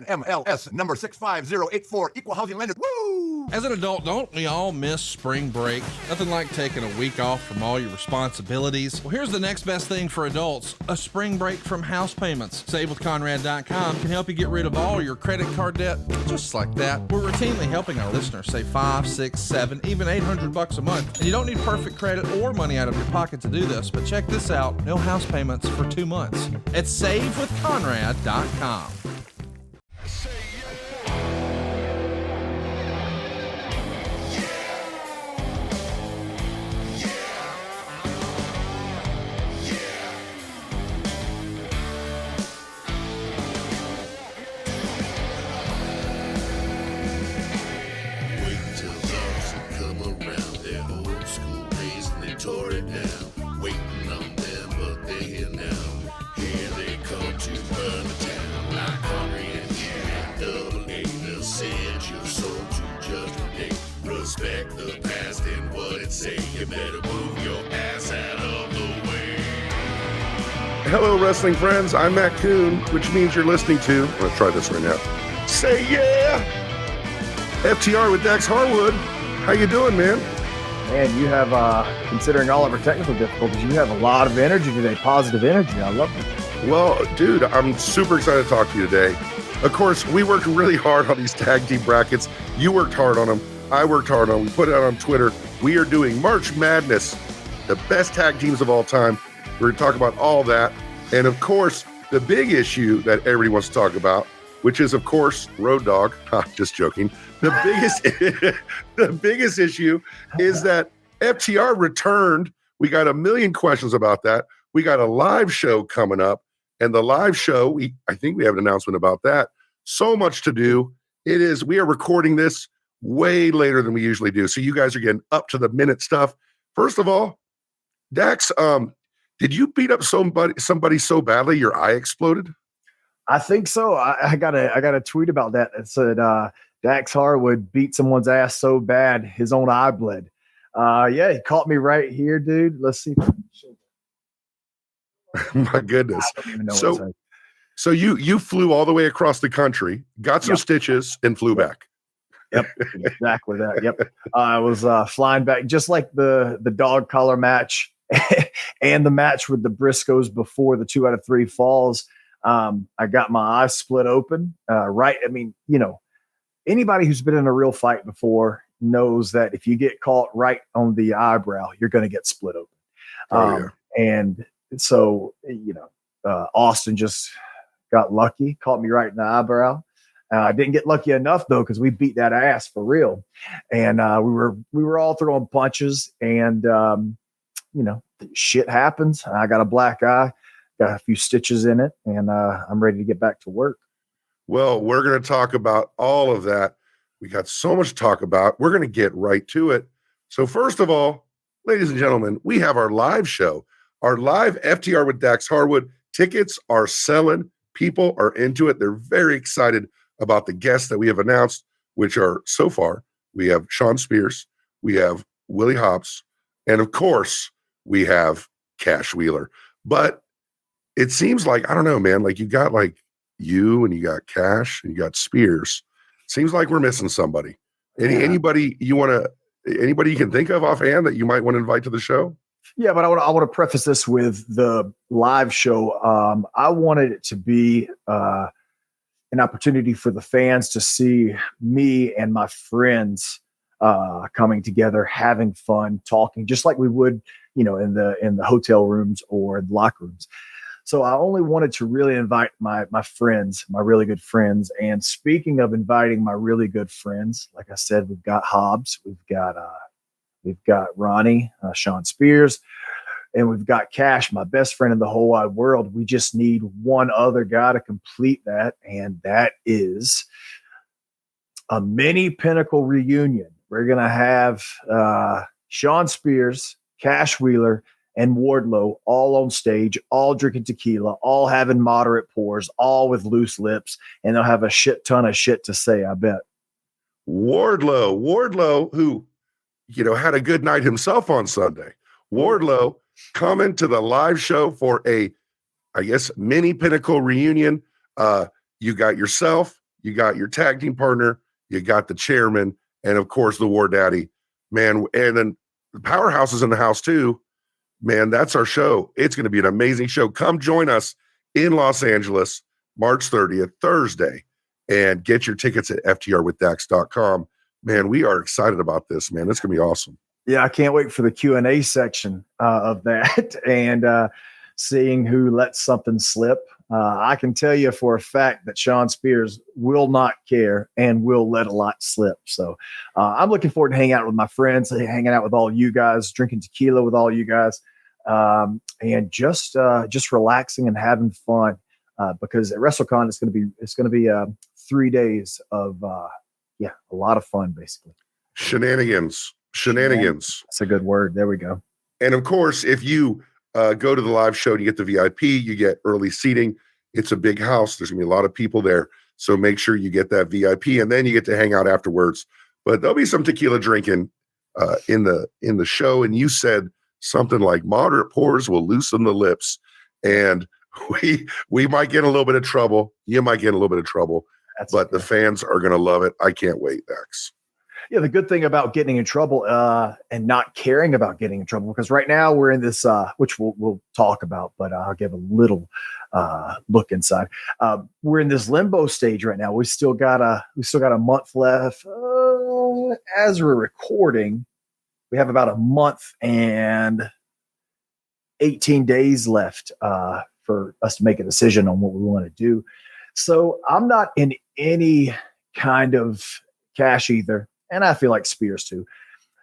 NMLS number 65084, equal housing lender. Woo! As an adult, don't we all miss spring break? Nothing like taking a week off from all your responsibilities. Well, here's the next best thing for adults, a spring break from house payments. SaveWithConrad.com can help you get rid of all your credit card debt, just like that. We're routinely helping our listeners save $500, $600, $700, even $800 a month. And you don't need perfect credit or money out of your pocket to do this, but check this out, no house payments for 2 months. At SaveWithConrad.com. Tore it down, waiting on them, but they're here now. Here they come to burn the town. Like Henry and double A, they'll send your soul to judgment day. Respect the past and what it say. You better move your ass out of the way. Hello, wrestling friends. I'm Matt Kuhn, which means you're listening to, I'm going to try this right now. Say yeah! FTR with Dax Harwood. How you doing, man? Man, you have, considering all of our technical difficulties, you have a lot of energy today, positive energy. I love it. Well, dude, I'm super excited to talk to you today. Of course, we worked really hard on these tag team brackets. You worked hard on them. I worked hard on them. We put it out on Twitter. We are doing March Madness, the best tag teams of all time. We're going to talk about all that. And, of course, the big issue that everybody wants to talk about, which is, of course, Road Dogg. Just joking. The biggest issue is that FTR returned. We got a million questions about that. We got a live show coming up, and the live show, I think we have an announcement about that. So much to do. We are recording this way later than we usually do. So you guys are getting up to the minute stuff. First of all, Dax, did you beat up somebody so badly your eye exploded? I think so. I got a tweet about that. It said, Dax Harwood beat someone's ass so bad his own eye bled. Yeah, he caught me right here, dude. Let's see. My goodness. I don't even know so you flew all the way across the country, got some stitches, and flew back. Yep, exactly that. Yep. I was flying back just like the dog collar match and the match with the Briscoes before the 2 out of 3 falls. I got my eyes split open. Right. I mean, anybody who's been in a real fight before knows that if you get caught right on the eyebrow, you're going to get split open. And so, Austin just got lucky, caught me right in the eyebrow. I didn't get lucky enough though, because we beat that ass for real. And we were all throwing punches, and shit happens. I got a black eye, got a few stitches in it, and I'm ready to get back to work. Well, we're going to talk about all of that. We got so much to talk about. We're going to get right to it. So first of all, ladies and gentlemen, we have our live show, our live FTR with Dax Harwood. Tickets are selling. People are into it. They're very excited about the guests that we have announced, which are so far, we have Shawn Spears, we have Willie Hobbs, and of course, we have Cash Wheeler. But it seems like, I don't know, man, like you got like you and you got Cash and you got Spears. Seems like we're missing somebody. Anybody you can think of offhand that you might want to invite to the show? Yeah, but I want to preface this with the live show. I wanted it to be an opportunity for the fans to see me and my friends coming together, having fun, talking, just like we would, in the hotel rooms or the locker rooms. So I only wanted to really invite my friends, my really good friends. And speaking of inviting my really good friends, like I said, we've got Hobbs, we've got Ronnie, Shawn Spears, and we've got Cash, my best friend in the whole wide world. We just need one other guy to complete that, and that is a mini Pinnacle reunion. We're gonna have Shawn Spears, Cash Wheeler, and Wardlow all on stage, all drinking tequila, all having moderate pours, all with loose lips, and they'll have a shit ton of shit to say, I bet. Wardlow, who, had a good night himself on Sunday. Wardlow coming to the live show for a, I guess, mini Pinnacle reunion. You got yourself, you got your tag team partner, you got the chairman, and of course the War Daddy, man. And then the Powerhouse is in the house too, man. That's our show. It's going to be an amazing show. Come join us in Los Angeles, March 30th, Thursday, and get your tickets at FTRWithDax.com. Man, we are excited about this, man. It's going to be awesome. Yeah, I can't wait for the Q&A section of that and seeing who lets something slip. I can tell you for a fact that Sean Spears will not care and will let a lot slip. So I'm looking forward to hanging out with my friends, hanging out with all you guys, drinking tequila with all you guys, and just relaxing and having fun. Because at WrestleCon it's going to be 3 days of a lot of fun, basically. Shenanigans. That's a good word. There we go. And of course, if you go to the live show, you get the VIP, you get early seating. It's a big house. There's gonna be a lot of people there. So make sure you get that VIP, and then you get to hang out afterwards. But there'll be some tequila drinking in the show. And you said something like moderate pours will loosen the lips. And we might get in a little bit of trouble. You might get in a little bit of trouble. But the fans are gonna love it. I can't wait, Dax. Yeah, the good thing about getting in trouble and not caring about getting in trouble, because right now we're in this, which we'll talk about, but I'll give a little look inside. We're in this limbo stage right now. We still got a month left. As we're recording, we have about a month and 18 days left for us to make a decision on what we want to do. So I'm not in any kind of cash either. And I feel like Spears too,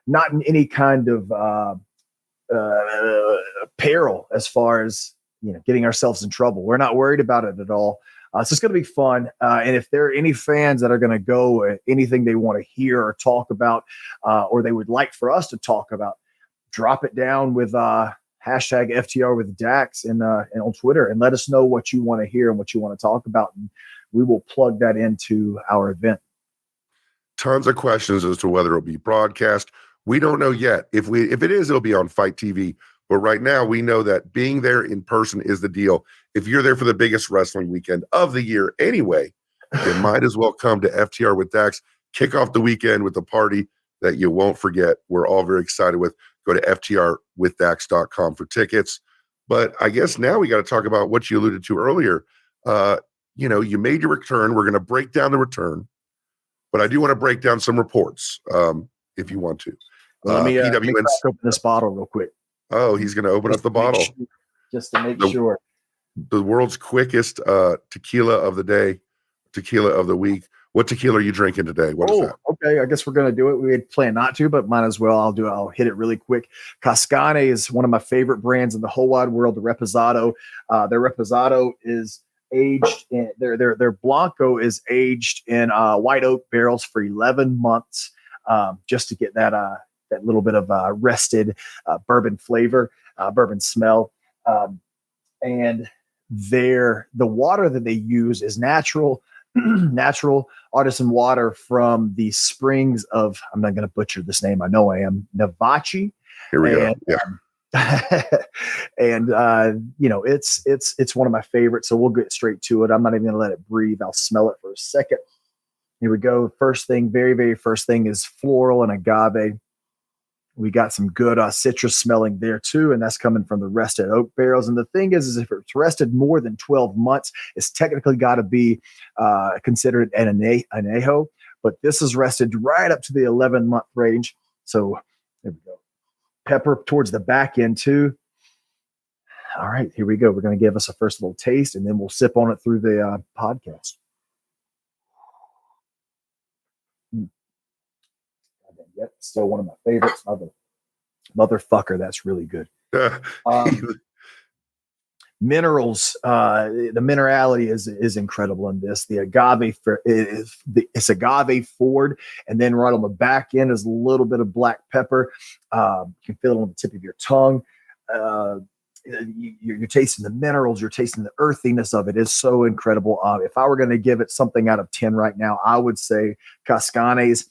not in any kind of peril as far as getting ourselves in trouble. We're not worried about it at all. So it's going to be fun. And if there are any fans that are going to go anything they want to hear or talk about, or they would like for us to talk about, drop it down with hashtag FTR with Dax and on Twitter, and let us know what you want to hear and what you want to talk about, and we will plug that into our event. Tons of questions as to whether it'll be broadcast. We don't know yet. If it is, it'll be on Fight TV. But right now, we know that being there in person is the deal. If you're there for the biggest wrestling weekend of the year anyway, you might as well come to FTR with Dax. Kick off the weekend with a party that you won't forget. We're all very excited with. Go to FTRWithDax.com for tickets. But I guess now we got to talk about what you alluded to earlier. You made your return. We're going to break down the return. But I do want to break down some reports, if you want to. Let me open this bottle real quick. Oh, he's going to open up the bottle. Just to make sure. The world's quickest tequila of the day, tequila of the week. What tequila are you drinking today? What is that? Okay, I guess we're going to do it. We had planned not to, but might as well. I'll hit it really quick. Cascane is one of my favorite brands in the whole wide world, the Reposado. Their Reposado is aged in their Blanco is aged in white oak barrels for 11 months, just to get that little bit of rested bourbon flavor, bourbon smell. And the water that they use is natural artisan water from the springs of, I'm not going to butcher this name, I know I am, Navachi. Here we go. Yeah. And it's one of my favorites, so we'll get straight to it. I'm not even going to let it breathe. I'll smell it for a second. Here we go. First thing, very, very first thing is floral and agave. We got some good citrus smelling there too, and that's coming from the rested oak barrels. And the thing is if it's rested more than 12 months, it's technically got to be considered an añejo, but this is rested right up to the 11-month range. So there we go. Pepper towards the back end too. All right, here we go. We're going to give us a first little taste, and then we'll sip on it through the podcast. Yep, still one of my favorites. Motherfucker, that's really good. Minerals, the minerality is incredible in this. The agave it's agave forward, and then right on the back end is a little bit of black pepper. You can feel it on the tip of your tongue. You're tasting the minerals. You're tasting the earthiness of it. It's so incredible. If I were going to give it something out of 10 right now, I would say Cascanes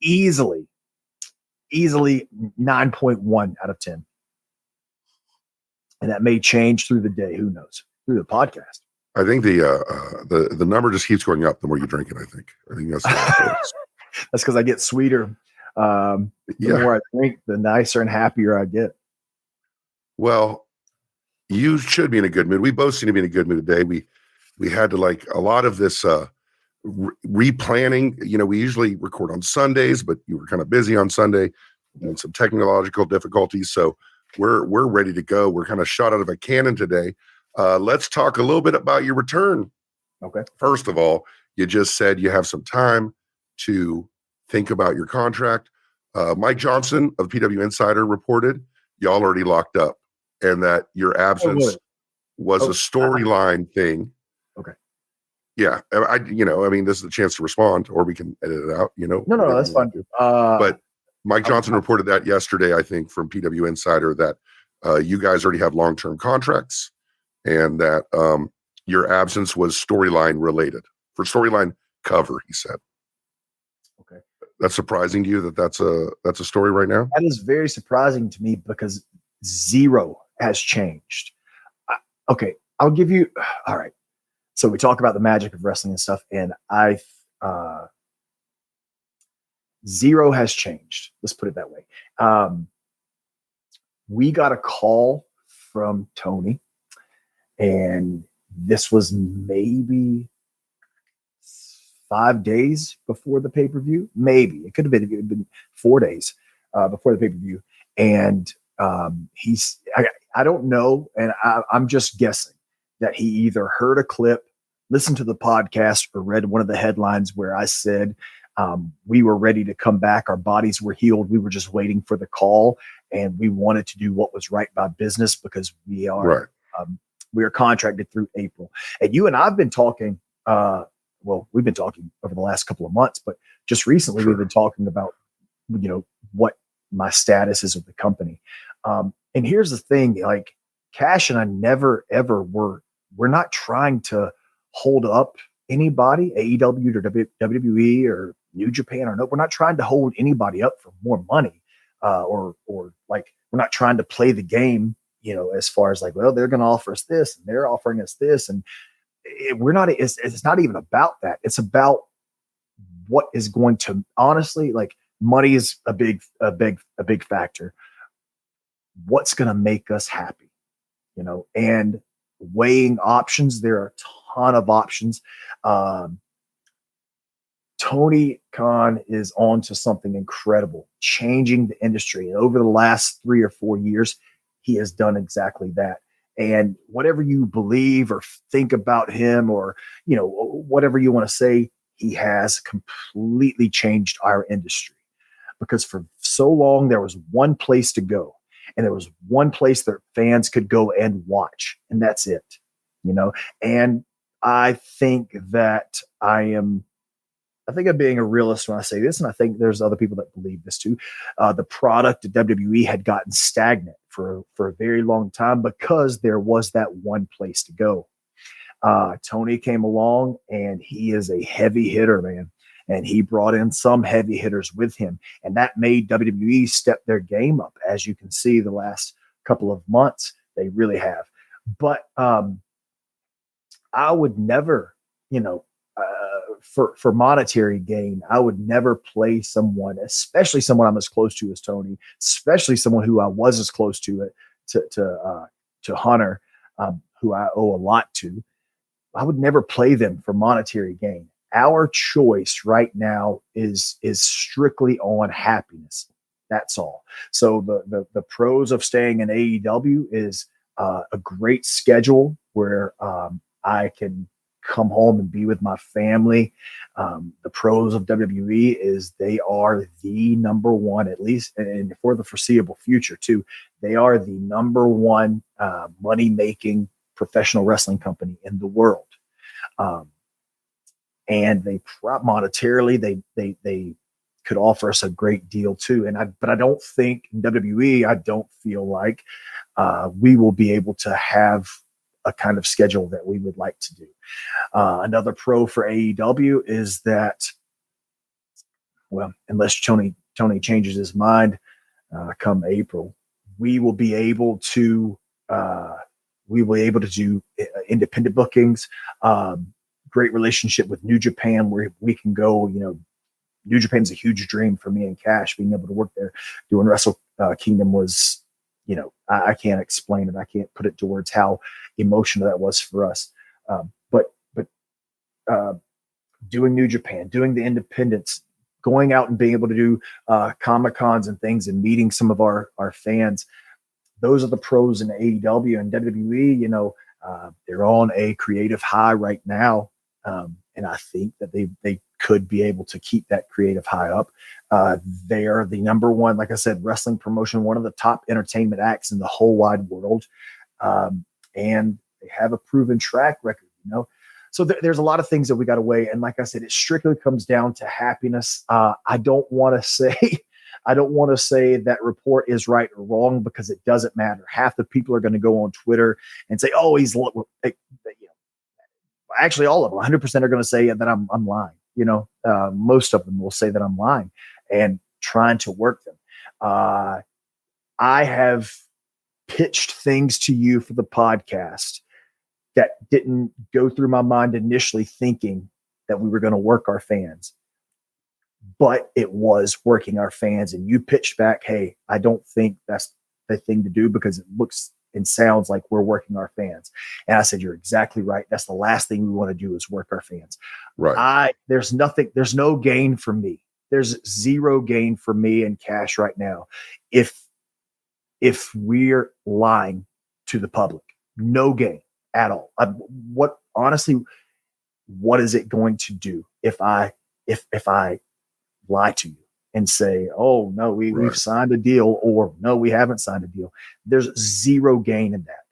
easily 9.1 out of 10. And that may change through the day. Who knows? Through the podcast. I think the number just keeps going up the more you drink it. I think that's how it works. That's because I get sweeter. The more I drink, the nicer and happier I get. Well, you should be in a good mood. We both seem to be in a good mood today. We had to like a lot of this replanning. You know, we usually record on Sundays, but you were kind of busy on Sunday and some technological difficulties. So we're ready to go. We're kind of shot out of a cannon today. Let's talk a little bit about your return. Okay. First of all, you just said you have some time to think about your contract. Mike Johnson of PW Insider reported y'all already locked up and that your absence was a storyline thing. Okay. Yeah. I mean, this is a chance to respond or we can edit it out, you know. No, that's fine. But Mike Johnson reported that yesterday, I think, from PW Insider that you guys already have long-term contracts and that your absence was storyline related for storyline cover, he said. Okay. That's surprising to you that's a story right now? That is very surprising to me because zero has changed. Okay. I'll give you, all right. So we talk about the magic of wrestling and stuff, and zero has changed. Let's put it that way. We got a call from Tony, and this was maybe 5 days before the pay-per-view. Maybe it could have been 4 days before the pay-per-view. And I don't know. And I'm just guessing that he either heard a clip, listened to the podcast, or read one of the headlines where I said, we were ready to come back. Our bodies were healed. We were just waiting for the call, and we wanted to do what was right by business because we are contracted through April. And you and I've been talking, we've been talking over the last couple of months, but just recently we've been talking about, you know, what my status is with the company. And here's the thing, like Cash and I never, ever we're not trying to hold up anybody, AEW or WWE or New Japan or no, we're not trying to hold anybody up for more money, or like we're not trying to play the game, you know, as far as like, well, they're going to offer us this and they're offering us this, and it's not even about that. It's about what is going to, honestly, like money is a big factor. What's going to make us happy, you know, and weighing options. There are a ton of options. Tony Khan is on to something incredible, changing the industry. And over the last 3 or 4 years, he has done exactly that. And whatever you believe or think about him, or, you know, whatever you want to say, he has completely changed our industry, because for so long there was one place to go, and there was one place that fans could go and watch, and that's it, you know. And I think that I'm being a realist when I say this, and I think there's other people that believe this too. The product at WWE had gotten stagnant for a very long time because there was that one place to go. Tony came along, and he is a heavy hitter, man. And he brought in some heavy hitters with him, and that made WWE step their game up. As you can see, the last couple of months, they really have. But I would never, you know, for monetary gain, I would never play someone, especially someone I'm as close to as Tony, especially someone who I was as close to Hunter, who I owe a lot to. I would never play them for monetary gain. Our choice right now is strictly on happiness. That's all. So the pros of staying in AEW is a great schedule where I can come home and be with my family. The pros of WWE is they are the number one, at least, and for the foreseeable future too, they are the number one money-making professional wrestling company in the world. And they monetarily, they could offer us a great deal too. But I don't think in WWE, I don't feel like we will be able to have a kind of schedule that we would like to do. Another pro for AEW is that, well, unless Tony changes his mind come April, we will be able to we were able to do independent bookings, great relationship with New Japan where we can go, New Japan's a huge dream for me and Cash. Being able to work there doing Wrestle Kingdom was, I can't explain it. I can't put it to words how emotional that was for us. But doing New Japan, doing the independents, going out and being able to do Comic-Cons and things and meeting some of our fans. Those are the pros in AEW and WWE. They're on a creative high right now. And I think that they could be able to keep that creative high up. They are the number one, like I said, wrestling promotion, one of the top entertainment acts in the whole wide world. And they have a proven track record, So there's a lot of things that we got to weigh. And like I said, it strictly comes down to happiness. I don't want to say that report is right or wrong because it doesn't matter. Half the people are going to go on Twitter and say, "Oh, he's," actually all of them, 100% are going to say that I'm lying. Most of them will say that I'm lying and trying to work them. I have pitched things to you for the podcast that didn't go through my mind initially thinking that we were going to work our fans, but it was working our fans. And you pitched back, "Hey, I don't think that's the thing to do because it looks and sounds like we're working our fans." And I said, "You're exactly right. That's the last thing we want to do is work our fans." Right. There's no gain for me. There's zero gain for me and Cash right now. If we're lying to the public, no gain at all. What is it going to do if I lie to you and say, "Oh no, we've signed a deal," or "No, we haven't signed a deal"? There's zero gain in that.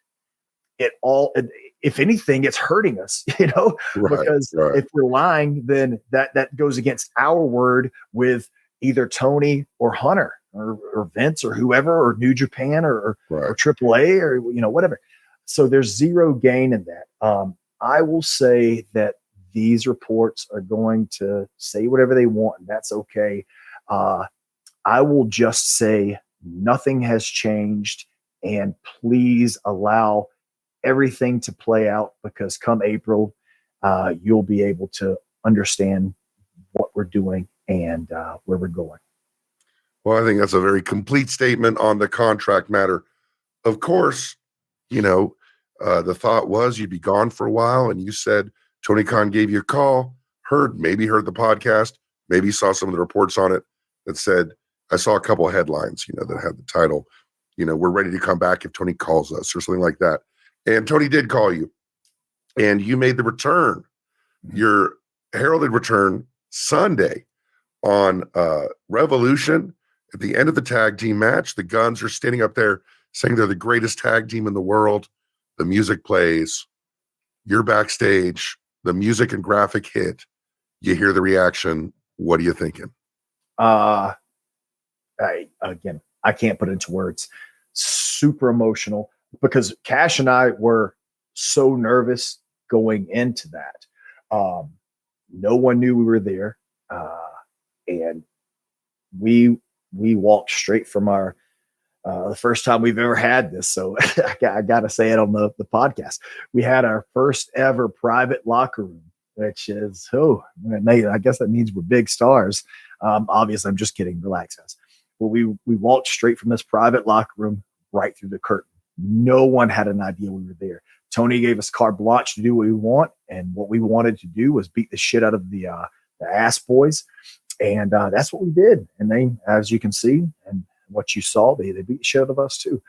If anything, it's hurting us, because if we're lying, then that goes against our word with either Tony or Hunter or Vince or whoever, or New Japan or AAA or whatever. So there's zero gain in that. I will say that these reports are going to say whatever they want, and that's okay. I will just say nothing has changed, and please allow everything to play out, because come April, you'll be able to understand what we're doing and where we're going. Well, I think that's a very complete statement on the contract matter. Of course, the thought was you'd be gone for a while, and you said Tony Khan gave you a call, heard the podcast, maybe saw some of the reports on it that said, I saw a couple of headlines, that had the title, "We're ready to come back if Tony calls us," or something like that. And Tony did call you, and you made the return, your heralded return Sunday on Revolution. At the end of the tag team match, the Guns are standing up there saying they're the greatest tag team in the world. The music plays, you're backstage, the music and graphic hit, you hear the reaction. What are you thinking? I can't put it into words. Super emotional, because Cash and I were so nervous going into that. No one knew we were there. And we walked straight from our, the first time we've ever had this. So I got to say it on the podcast. We had our first ever private locker room, which is, I guess that means we're big stars. Obviously, I'm just kidding. Relax, guys. But we walked straight from this private locker room right through the curtain. No one had an idea we were there. Tony gave us carte blanche to do what we want. And what we wanted to do was beat the shit out of the ass boys. And that's what we did. And they, as you can see, and what you saw, they beat the shit out of us too.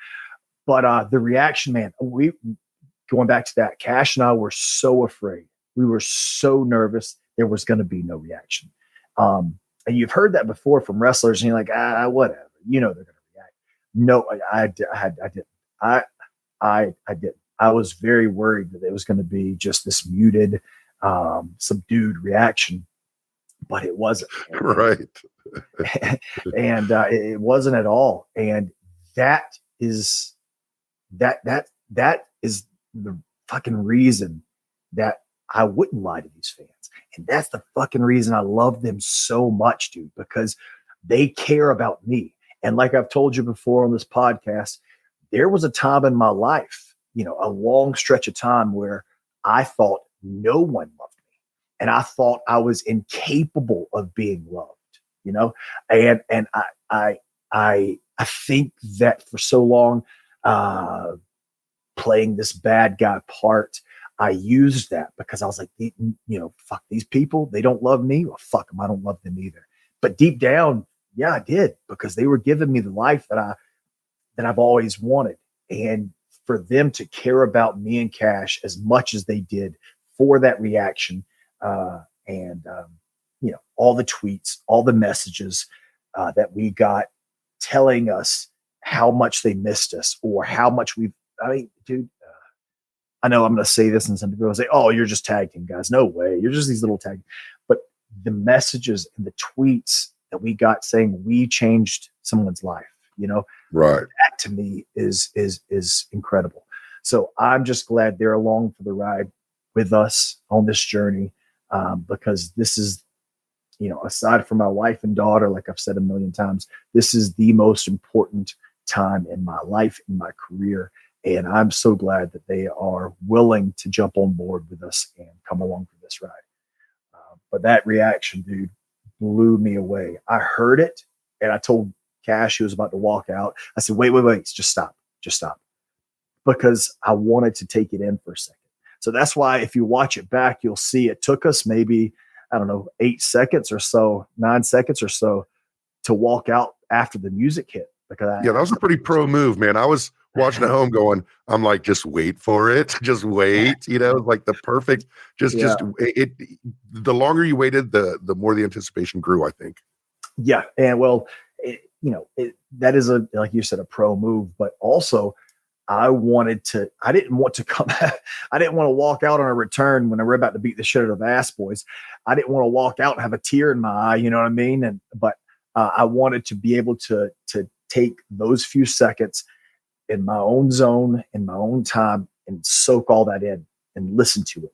But the reaction, man, going back to that, Cash and I were so afraid. We were so nervous there was going to be no reaction. And you've heard that before from wrestlers, and you're like, whatever, they're going to react. No, I didn't. I didn't. I was very worried that it was going to be just this muted, subdued reaction, but it wasn't. Right. And it wasn't at all. And that is the fucking reason that I wouldn't lie to these fans. And that's the fucking reason I love them so much, dude, because they care about me. And like I've told you before on this podcast, there was a time in my life a long stretch of time where I thought no one loved me, and I thought I was incapable of being loved, and I think that for so long, playing this bad guy part, I used that because I was like, fuck these people. They don't love me. Well, fuck them. I don't love them either. But deep down, yeah, I did, because they were giving me the life that I've always wanted. And for them to care about me and Cash as much as they did for that reaction, and all the tweets, all the messages that we got telling us how much they missed us, or how much dude, I know I'm going to say this and some people will say, oh, you're just tag team guys. No way. You're just these little tag. But the messages and the tweets that we got saying we changed someone's life, Right. that to me is incredible. So I'm just glad they're along for the ride with us on this journey, because this is, aside from my wife and daughter, like I've said a million times, this is the most important time in my life, in my career. And I'm so glad that they are willing to jump on board with us and come along for this ride. But that reaction, dude, blew me away. I heard it, and I told Cash, he was about to walk out. I said, wait, just stop. Because I wanted to take it in for a second. So that's why if you watch it back, you'll see it took us maybe, 8 seconds or so, 9 seconds or so to walk out after the music hit. Because that was a pretty pro move, man. I was watching at home going, I'm like, just wait for it. Just wait, like the perfect, the longer you waited, the more the anticipation grew, I think. Yeah. And well, that is like you said, a pro move, but also I didn't want to I didn't want to walk out on a return when we're about to beat the shit out of Ass Boys. I didn't want to walk out and have a tear in my eye, you know what I mean? But I wanted to be able to take those few seconds in my own zone, in my own time, and soak all that in and listen to it.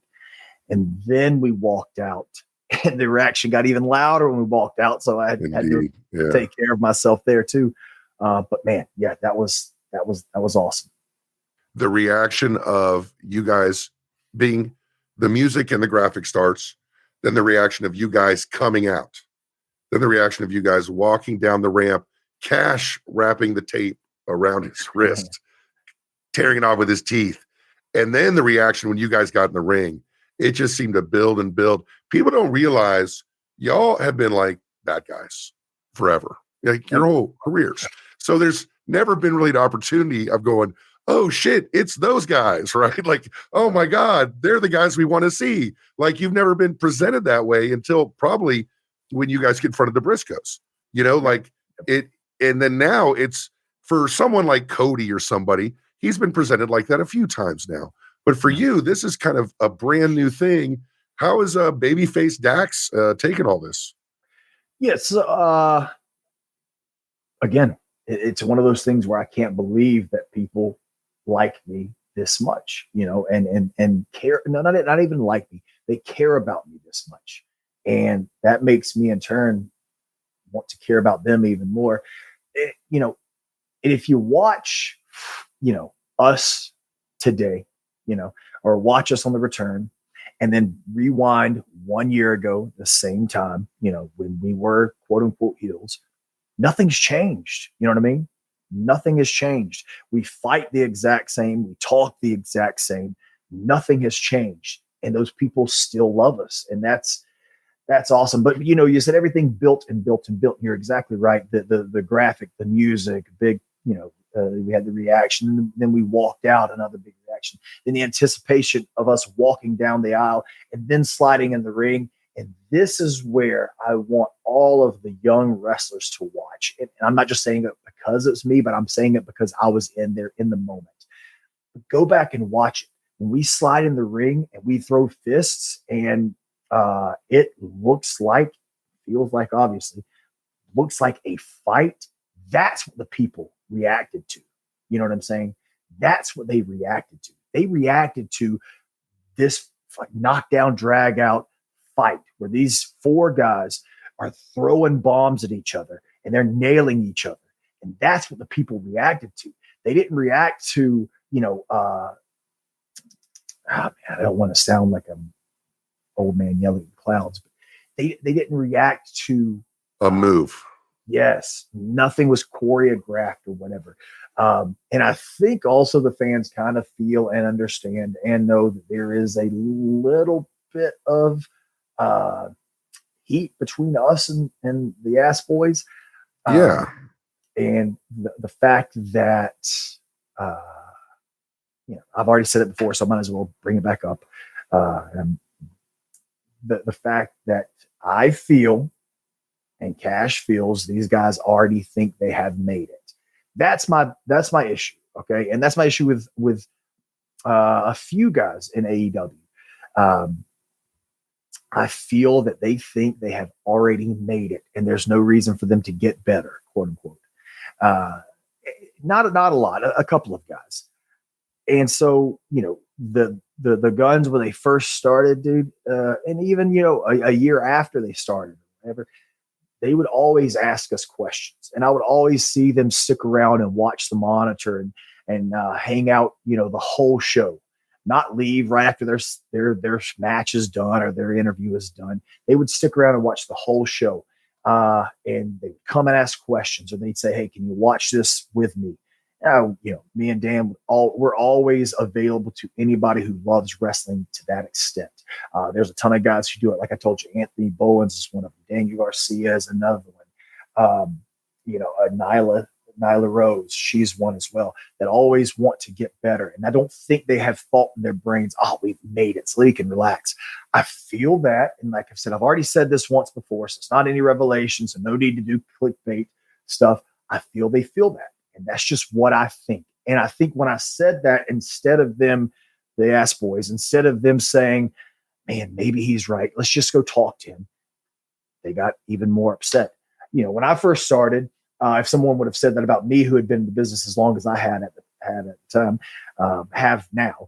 And then we walked out, and the reaction got even louder when we walked out. So I had to take care of myself there too. But man, yeah, that was awesome. The reaction of you guys being the music and the graphic starts, then the reaction of you guys coming out, then the reaction of you guys walking down the ramp, Cash wrapping the tape around his wrist, tearing it off with his teeth. And then the reaction when you guys got in the ring, it just seemed to build and build. People don't realize y'all have been like bad guys forever, like your whole careers. So there's never been really the opportunity of going, oh shit, it's those guys, right? Like, oh my God, they're the guys we want to see. Like you've never been presented that way until probably when you guys get in front of the Briscoes, like it. And then now it's for someone like Cody or somebody, he's been presented like that a few times now. But for you, this is kind of a brand new thing. How is babyface Dax taking all this? Yes. Again, it's one of those things where I can't believe that people like me this much, and care. No, not even like me. They care about me this much. And that makes me in turn want to care about them even more. And if you watch, us today, or watch us on the return, and then rewind 1 year ago, the same time, when we were quote unquote heels, nothing's changed. You know what I mean? Nothing has changed. We fight the exact same. We talk the exact same. Nothing has changed. And those people still love us. And that's awesome. But, you said everything built and built and built. You're exactly right. The graphic, the music, big, we had the reaction. And then we walked out, another big reaction. Then the anticipation of us walking down the aisle and then sliding in the ring. And this is where I want all of the young wrestlers to watch. And I'm not just saying it because it's me, but I'm saying it because I was in there in the moment. But go back and watch it. When we slide in the ring and we throw fists, and it feels like obviously, looks like a fight. That's what the people reacted to. You know what I'm saying? That's what they reacted to. They reacted to this knockdown, drag out fight where these four guys are throwing bombs at each other and they're nailing each other. And that's what the people reacted to. They didn't react to, man, I don't want to sound like an old man yelling at clouds, but they didn't react to A move. yes, nothing was choreographed or whatever. And I think also the fans kind of feel and understand and know that there is a little bit of heat between us and the Ass Boys. Yeah. And the fact that, I've already said it before, so I might as well bring it back up. The fact that I feel and Cash feels these guys already think they have made it. That's my issue. Okay. And that's my issue with a few guys in AEW. I feel that they think they have already made it and there's no reason for them to get better, quote unquote. Not a lot, a couple of guys. And so, the Guns when they first started, dude, and even, a year after they started, whatever, they would always ask us questions, and I would always see them stick around and watch the monitor and hang out, the whole show, not leave right after their match is done or their interview is done. They would stick around and watch the whole show, and they'd come and ask questions, or they'd say, "Hey, can you watch this with me?" Me and Dan we're always available to anybody who loves wrestling to that extent. There's a ton of guys who do it. Like I told you, Anthony Bowens is one of them. Daniel Garcia is another one. Nyla Rose, she's one as well, that always want to get better. And I don't think they have thought in their brains, oh, we've made it, so they can relax. I feel that. And like I've said, I've already said this once before, so it's not any revelation, so no need to do clickbait stuff. I feel they feel that. And that's just what I think. And I think when I said that, instead of them, the Ass Boys, instead of them saying, man, maybe he's right, let's just go talk to him, they got even more upset. When I first started, if someone would have said that about me, who had been in the business as long as I had at the time, have now,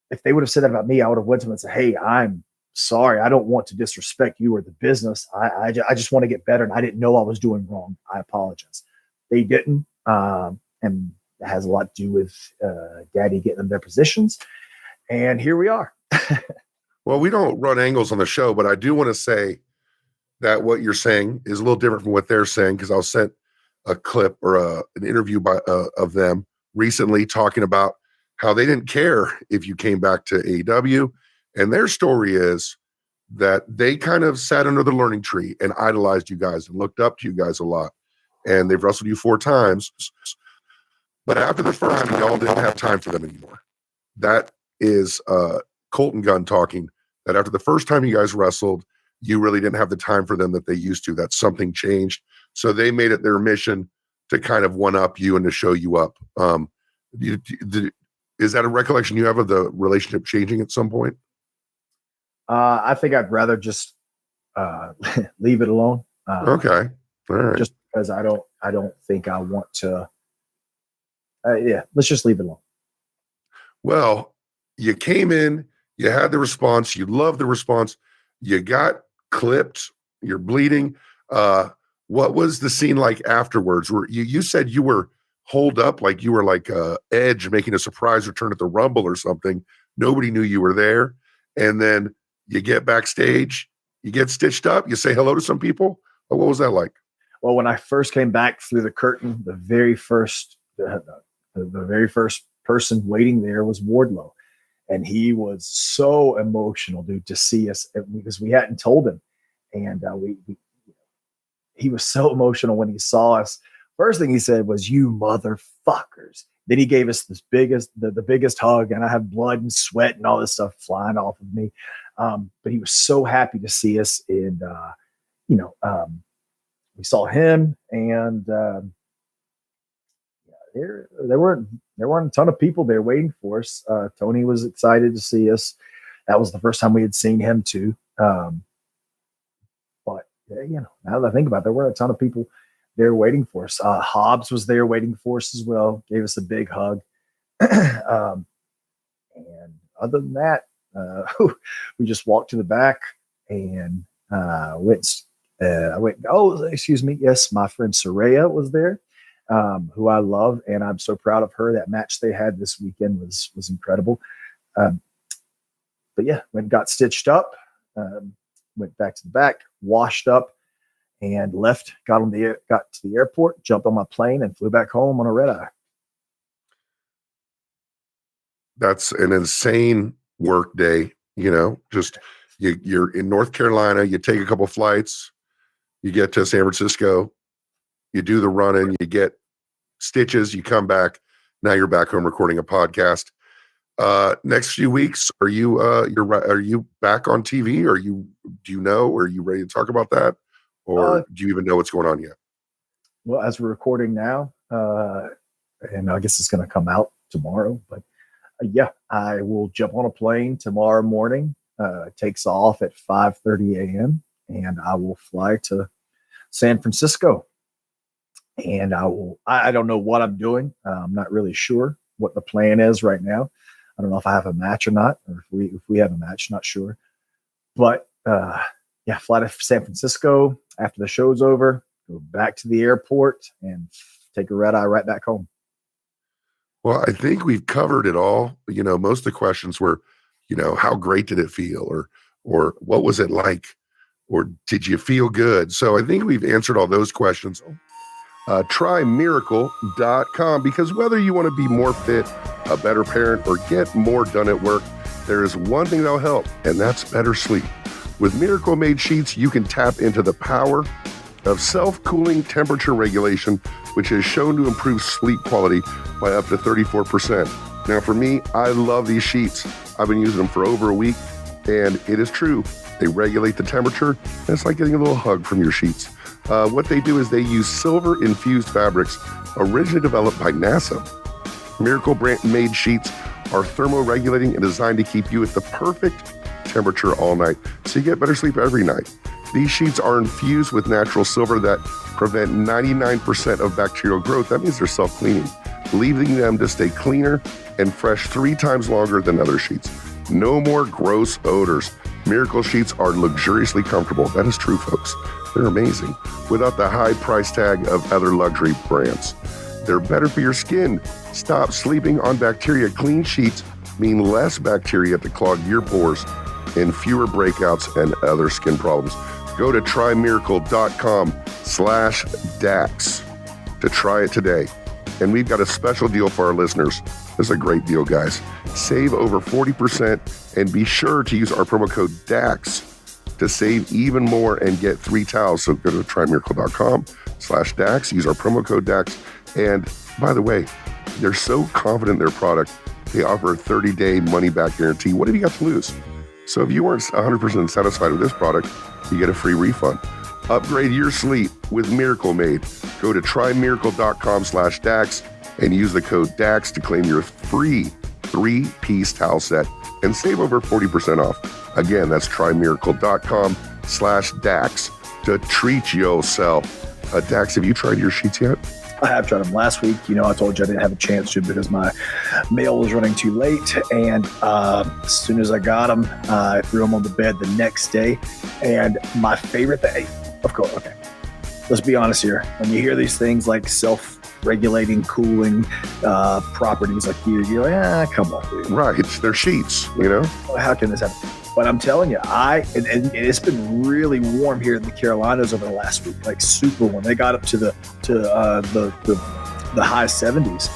if they would have said that about me, I would have went to them and said, hey, I'm sorry, I don't want to disrespect you or the business. I just want to get better, and I didn't know I was doing wrong. I apologize. They didn't. And it has a lot to do with Daddy getting them their positions. And here we are. Well, we don't run angles on the show, but I do want to say that what you're saying is a little different from what they're saying, because I was sent a clip or an interview of them recently talking about how they didn't care if you came back to AEW. And their story is that they kind of sat under the learning tree and idolized you guys and looked up to you guys a lot. And they've wrestled you 4 times. But after the first time, y'all didn't have time for them anymore. That is Colton Gunn talking, that after the first time you guys wrestled, you really didn't have the time for them that they used to, that something changed. So they made it their mission to kind of one-up you and to show you up. Is that a recollection you have of the relationship changing at some point? I think I'd rather just leave it alone. Okay. All right. Just because I don't think I want to. Let's just leave it alone. Well, you came in, you had the response, you loved the response, you got clipped, you're bleeding. What was the scene like afterwards? Where you said you were holed up, like you were like Edge making a surprise return at the Rumble or something. Nobody knew you were there. And then you get backstage, you get stitched up, you say hello to some people. What was that like? Well, when I first came back through the curtain, the very first person waiting there was Wardlow. And he was so emotional, dude, to see us, because we hadn't told him. And he was so emotional when he saw us. First thing he said was, "You motherfuckers." Then he gave us the biggest hug, and I have blood and sweat and all this stuff flying off of me. But he was so happy to see us. And, we saw him, and there weren't a ton of people there waiting for us. Tony was excited to see us. That was the first time we had seen him too. But now that I think about it, there weren't a ton of people there waiting for us. Hobbs was there waiting for us as well. Gave us a big hug. And other than that, we just walked to the back and went. Oh, excuse me. Yes, my friend Saraya was there, who I love, and I'm so proud of her. That match they had this weekend was incredible. but yeah, went and got stitched up, went back to the back, washed up, and left. Got to the airport, jumped on my plane, and flew back home on a red eye. That's an insane work day. Just you're in North Carolina, you take a couple flights, you get to San Francisco, you do the run-in, you get stitches, you come back. Now you're back home recording a podcast. Next few weeks, are you back on TV? Are you ready to talk about that? Or do you even know what's going on yet? Well, as we're recording now, and I guess it's going to come out tomorrow, but yeah, I will jump on a plane tomorrow morning. It takes off at 5:30 a.m. and I will fly to San Francisco. And I don't know what I'm doing. I'm not really sure what the plan is right now. I don't know if I have a match or not, or if we have a match, not sure. But yeah, fly to San Francisco after the show's over, go back to the airport and take a red eye right back home. Well, I think we've covered it all. Most of the questions were, how great did it feel? Or what was it like? Or did you feel good? So I think we've answered all those questions. Try miracle.com, because whether you want to be more fit, a better parent, or get more done at work, there is one thing that'll help, and that's better sleep. With Miracle Made sheets, you can tap into the power of self-cooling temperature regulation, which is shown to improve sleep quality by up to 34%. Now, for me, I love these sheets. I've been using them for over a week, and it is true. They regulate the temperature, and it's like getting a little hug from your sheets. What they do is they use silver-infused fabrics originally developed by NASA. Miracle Made sheets are thermoregulating and designed to keep you at the perfect temperature all night, so you get better sleep every night. These sheets are infused with natural silver that prevent 99% of bacterial growth. That means they're self-cleaning, leaving them to stay cleaner and fresh 3 times longer than other sheets. No more gross odors. Miracle sheets are luxuriously comfortable. That is true, folks. They're amazing, without the high price tag of other luxury brands. They're better for your skin. Stop sleeping on bacteria. Clean sheets mean less bacteria to clog your pores and fewer breakouts and other skin problems. Go to trymiracle.com/Dax to try it today. And we've got a special deal for our listeners. This is a great deal, guys. Save over 40% and be sure to use our promo code DAX to save even more and get 3 towels. So go to trymiracle.com/Dax, use our promo code DAX. And by the way, they're so confident in their product, they offer a 30-day money-back guarantee. What have you got to lose? So if you weren't 100% satisfied with this product, you get a free refund. Upgrade your sleep with Miracle Made. Go to trymiracle.com/Dax and use the code DAX to claim your free 3-piece towel set and save over 40% off. Again, that's trymiracle.com/Dax to treat yourself. Dax, have you tried your sheets yet? I have tried them last week. I told you I didn't have a chance to because my mail was running too late. And as soon as I got them, I threw them on the bed the next day. And my favorite thing, of course, okay, let's be honest here. When you hear these things like self-regulating, cooling properties, like you're like, come on, dude. Right. They're sheets, How can this happen? But I'm telling you, and it's been really warm here in the Carolinas over the last week, like super warm. They got up to the high 70s.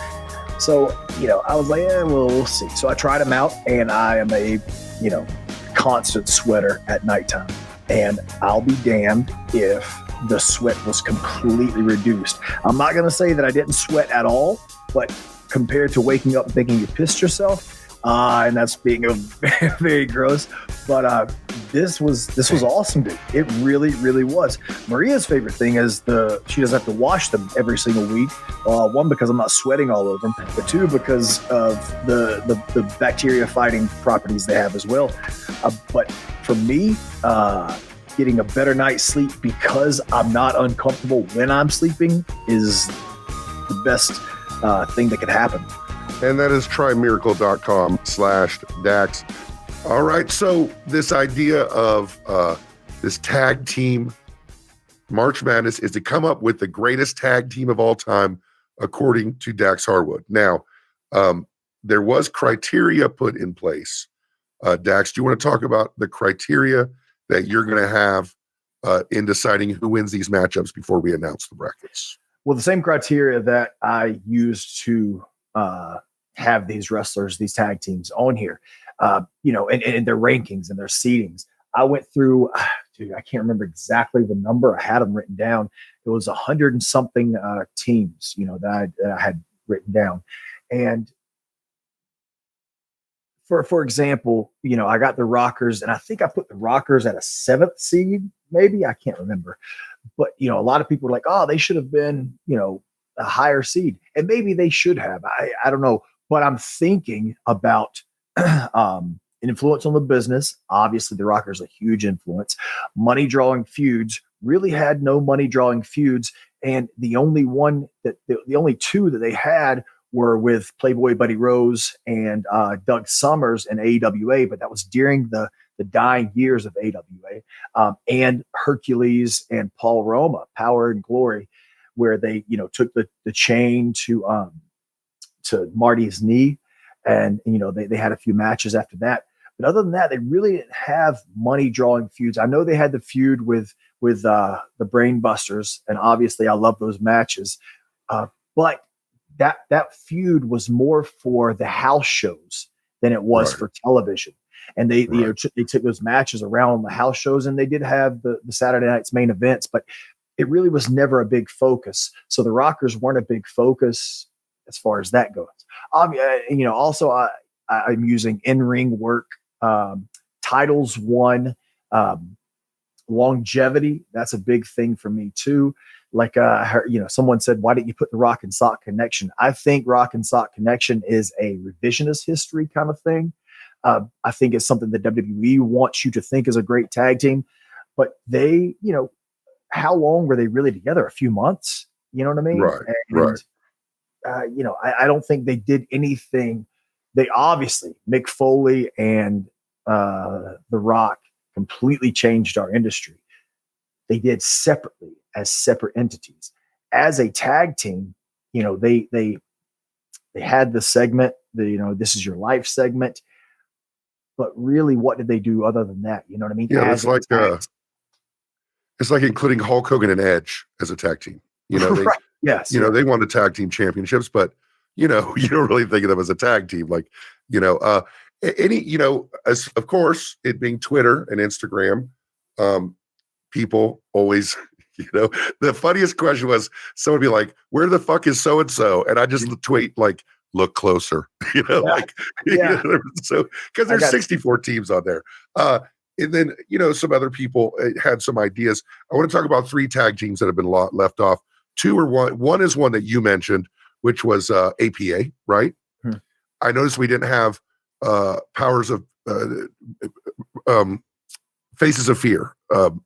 So, I was like, we'll see. So I tried them out, and I am a, constant sweater at nighttime. And I'll be damned if the sweat was completely reduced. I'm not going to say that I didn't sweat at all, but compared to waking up and thinking you pissed yourself, and that's being very gross, but this was awesome, dude. It really, really was. Maria's favorite thing is she doesn't have to wash them every single week. One, because I'm not sweating all over them, but 2, because of the bacteria fighting properties they have as well. But for me, getting a better night's sleep because I'm not uncomfortable when I'm sleeping is the best thing that could happen. And that is trymiracle.com/Dax. All right. So this idea of this tag team March Madness is to come up with the greatest tag team of all time, according to Dax Harwood. Now, there was criteria put in place Dax, do you want to talk about the criteria that you're going to have in deciding who wins these matchups before we announce the brackets? Well, the same criteria that I used to have these wrestlers, these tag teams on here, and their rankings and their seedings. I went through, dude, I can't remember exactly the number. I had them written down. It was 100 and something teams, that I had written down. And for example, I got the Rockers, and I think I put the Rockers at a 7th seed, maybe. I can't remember. But, a lot of people were like, oh, they should have been, a higher seed. And maybe they should have. I don't know. But I'm thinking about influence on the business. Obviously, the Rockers are a huge influence. Money drawing feuds really had no money drawing feuds. And the only two that they had were with Playboy Buddy Rose and Doug Summers in AWA, but that was during the dying years of AWA, and Hercules and Paul Roma, Power and Glory, where they took the chain to Marty's knee, and they had a few matches after that. But other than that, they really didn't have money drawing feuds. I know they had the feud with the Brain Busters, and obviously I love those matches, but that feud was more for the house shows than it was for television. And they took those matches around the house shows, and they did have the Saturday night's main events, but it really was never a big focus. So the Rockers weren't a big focus as far as that goes. Also I'm using in-ring work, titles won, longevity. That's a big thing for me too. Like, someone said, why didn't you put the Rock and Sock Connection? I think Rock and Sock Connection is a revisionist history kind of thing. I think it's something that WWE wants you to think is a great tag team, but they, how long were they really together? A few months, you know what I mean? Right. I don't think they did anything. They obviously, Mick Foley and The Rock completely changed our industry. They did separately as separate entities. As a tag team, they had the segment, This Is Your Life segment. But really, what did they do other than that? You know what I mean? Yeah, it's like including Hulk Hogan and Edge as a tag team. They, right. Yes. They won the tag team championships, but you don't really think of them as a tag team. Like, as of course, it being Twitter and Instagram, people always, the funniest question was someone be like, where the fuck is so-and-so? And I just tweet like, look closer, so because there's 64 teams on there. And then, some other people had some ideas. I want to talk about 3 tag teams that have been left off. 2 or 1. One is one that you mentioned, which was APA, right? I noticed we didn't have Powers of Faces of Fear,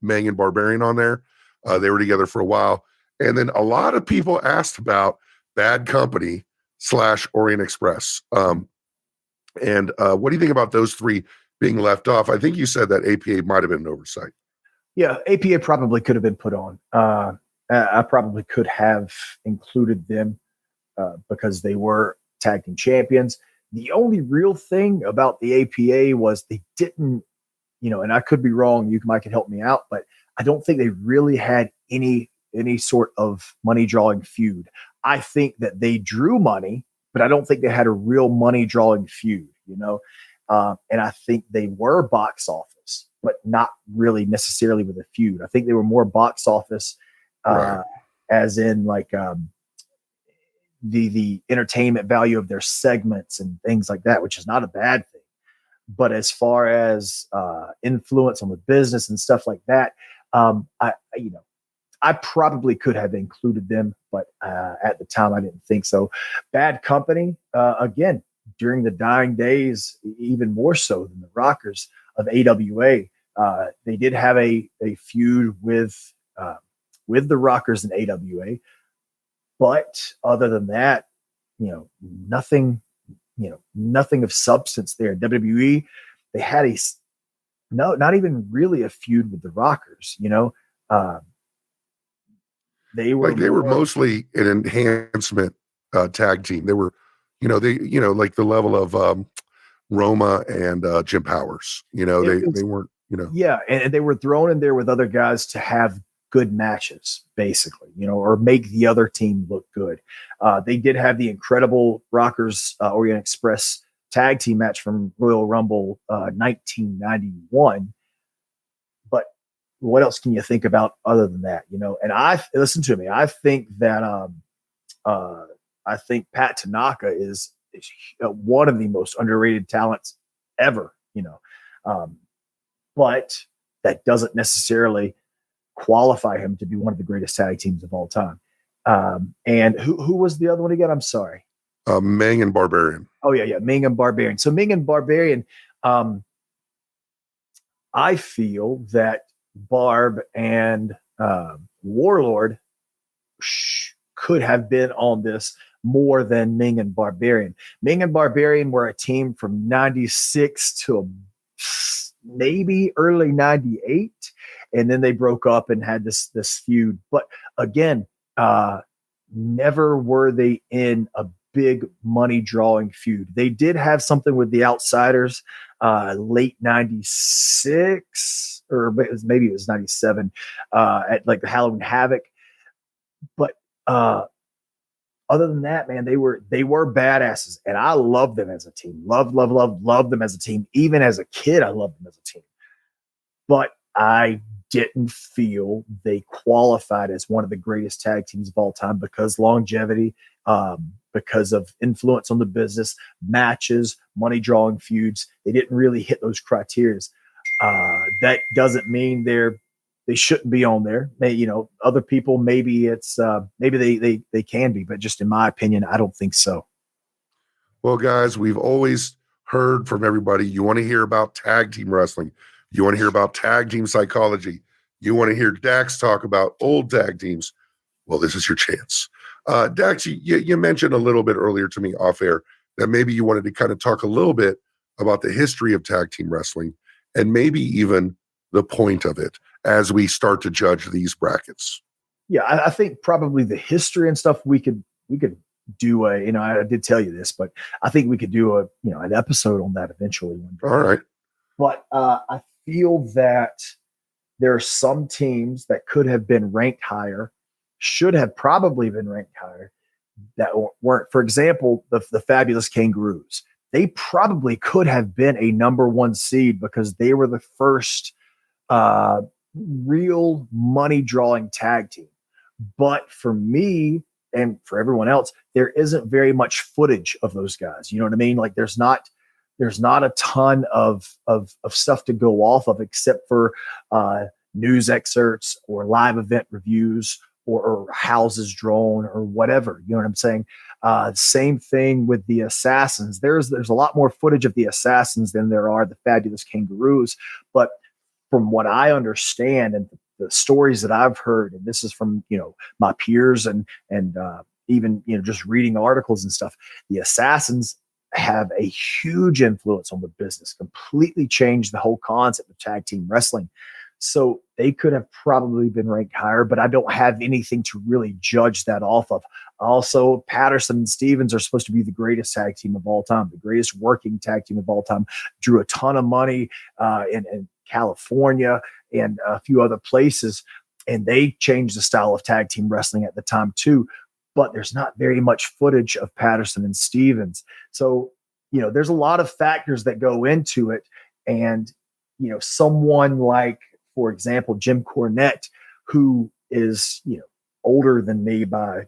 Mang and Barbarian on there. They were together for a while. And then a lot of people asked about Bad Company / Orient Express. And what do you think about those 3 being left off? I think you said that APA might have been an oversight. Yeah, APA probably could have been put on. I probably could have included them because they were tag team champions. The only real thing about the APA was they didn't, and I could be wrong. You might can help me out, but I don't think they really had any sort of money drawing feud. I think that they drew money, but I don't think they had a real money drawing feud, and I think they were box office, but not really necessarily with a feud. I think they were more box office, as in like the entertainment value of their segments and things like that, which is not a bad thing. But as far as influence on the business and stuff like that, I probably could have included them, but at the time I didn't think so. Bad Company, again, during the dying days, even more so than the Rockers of AWA, they did have a feud with the Rockers in AWA. But other than that, nothing of substance there. WWE, they had not even really a feud with the Rockers, they were mostly an enhancement tag team. They were, like the level of Roma and Jim Powers. You know, they weren't, you know. Yeah, and they were thrown in there with other guys to have good matches, basically, you know, or make the other team look good. They did have the incredible Rockers Orient Express tag team match from Royal Rumble 1991. But what else can you think about other than that? You know, and listen to me. I think that I think Pat Tanaka is one of the most underrated talents ever. You know, but that doesn't necessarily qualify him to be one of the greatest tag teams of all time. And who was the other one again? I'm sorry. Meng and Barbarian. Oh yeah, Ming and Barbarian. So Ming and Barbarian, I feel that Barb and Warlord could have been on this more than Ming and Barbarian. Ming and Barbarian were a team from 96 to maybe early 98. And then they broke up and had this feud. But again, never were they in a big money drawing feud. They did have something with the Outsiders late 96, or maybe it was 97 at like the Halloween Havoc. But other than that, man, they were badasses. And I loved them as a team. Loved them as a team. Even as a kid, I loved them as a team. But I didn't feel they qualified as one of the greatest tag teams of all time because longevity, because of influence on the business, matches, money drawing feuds. They didn't really hit those criteria. That doesn't mean they shouldn't be on there. You know, other people, maybe it's maybe they can be, but just in my opinion, I don't think so. Well, guys, we've always heard from everybody. You want to hear about tag team wrestling. You want to hear about tag team psychology. You want to hear Dax talk about old tag teams. Well, this is your chance. Dax, you mentioned a little bit earlier to me off air that maybe you wanted to kind of talk a little bit about the history of tag team wrestling and maybe even the point of it as we start to judge these brackets. Yeah, I think probably the history and stuff we could do a, you know, I did tell you this, but I think we could do an episode on that eventually. All right. But I feel that there are some teams that could have been ranked higher, should have probably been ranked higher, that weren't. For example, the Fabulous Kangaroos. They probably could have been a number one seed because they were the first real money drawing tag team. But for me and for everyone else, there isn't very much footage of those guys. You know what I mean? Like there's not a ton of stuff to go off of except for news excerpts or live event reviews or houses drawn or whatever. You know what I'm saying? Same thing with the Assassins. There's a lot more footage of the Assassins than there are the Fabulous Kangaroos. But from what I understand and the stories that I've heard, and this is from, you know, my peers and even, you know, just reading articles and stuff, the Assassins have a huge influence on the business, completely changed the whole concept of tag team wrestling. So they could have probably been ranked higher, but I don't have anything to really judge that off of. Also, Patterson and Stevens are supposed to be the greatest tag team of all time, the greatest working tag team of all time, drew a ton of money in California and a few other places. And they changed the style of tag team wrestling at the time too. But there's not very much footage of Patterson and Stevens. So, you know, there's a lot of factors that go into it. And, you know, someone like, for example, Jim Cornette, who is, you know, older than me by,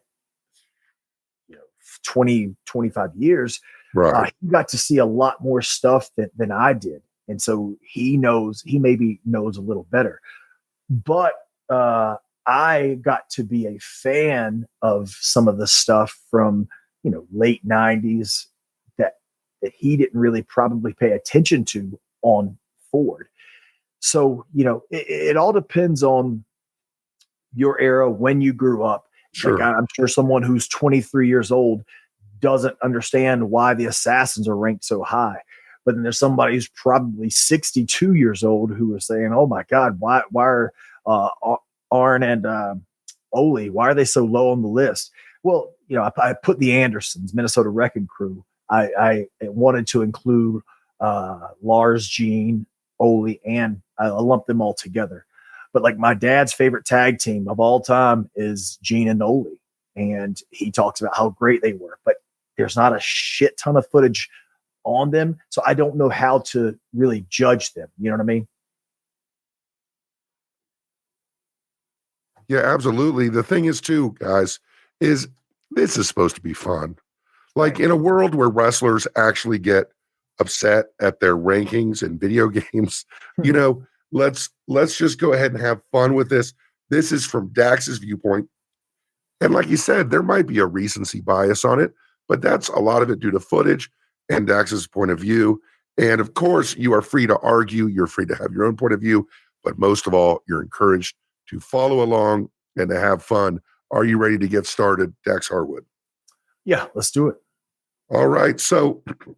you know, 20, 25 years, Right. he got to see a lot more stuff than I did. And so he maybe knows a little better. But I got to be a fan of some of the stuff from, you know, late 90s that he didn't really probably pay attention to on forward. So, you know, it all depends on your era, when you grew up. Sure. Like I'm sure someone who's 23 years old doesn't understand why the Assassins are ranked so high. But then there's somebody who's probably 62 years old who is saying, oh my God, why are Arn and Ole, why are they so low on the list? Well, you know, I put the Andersons, Minnesota Wrecking Crew. I wanted to include Lars, Gene, Ole, and I lump them all together. But like my dad's favorite tag team of all time is Gene and Ole. And he talks about how great they were, but there's not a shit ton of footage on them. So I don't know how to really judge them. You know what I mean? Yeah, absolutely. The thing is too, guys, is this is supposed to be fun. Like in a world where wrestlers actually get upset at their rankings in video games, you know, let's just go ahead and have fun with this. This is from Dax's viewpoint. And like you said, there might be a recency bias on it, but that's a lot of it due to footage and Dax's point of view. And of course, you are free to argue, you're free to have your own point of view, but most of all, you're encouraged to follow along and to have fun. Are you ready to get started, Dax Harwood? Yeah, let's do it. All right. So I think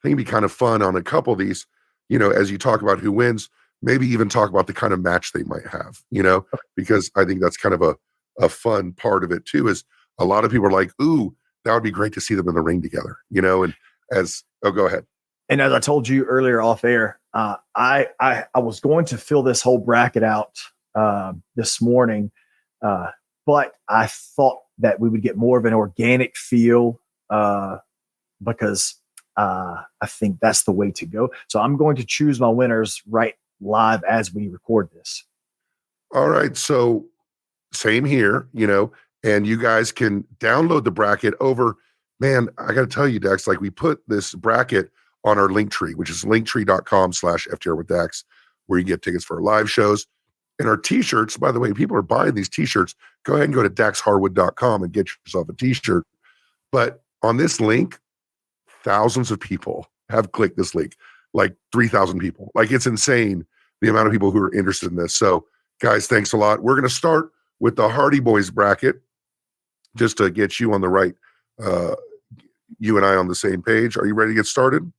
it'd be kind of fun on a couple of these, you know, as you talk about who wins, maybe even talk about the kind of match they might have, you know, because I think that's kind of a fun part of it too, is a lot of people are like, ooh, that would be great to see them in the ring together, you know, and go ahead. And as I told you earlier off air, I was going to fill this whole bracket out this morning, but I thought that we would get more of an organic feel because I think that's the way to go. So I'm going to choose my winners right live as we record this. All right. So same here, you know, and you guys can download the bracket over, man, I got to tell you, Dax, like we put this bracket on our link tree, which is linktree.com/FTR with Dax, where you get tickets for our live shows and our t-shirts. By the way, people are buying these t-shirts. Go ahead and go to daxharwood.com and get yourself a t-shirt. But on this link, thousands of people have clicked this link, like 3,000 people. Like it's insane the amount of people who are interested in this. So guys, thanks a lot. We're going to start with the Hardy Boys bracket just to get you on the right, you and I on the same page. Are you ready to get started?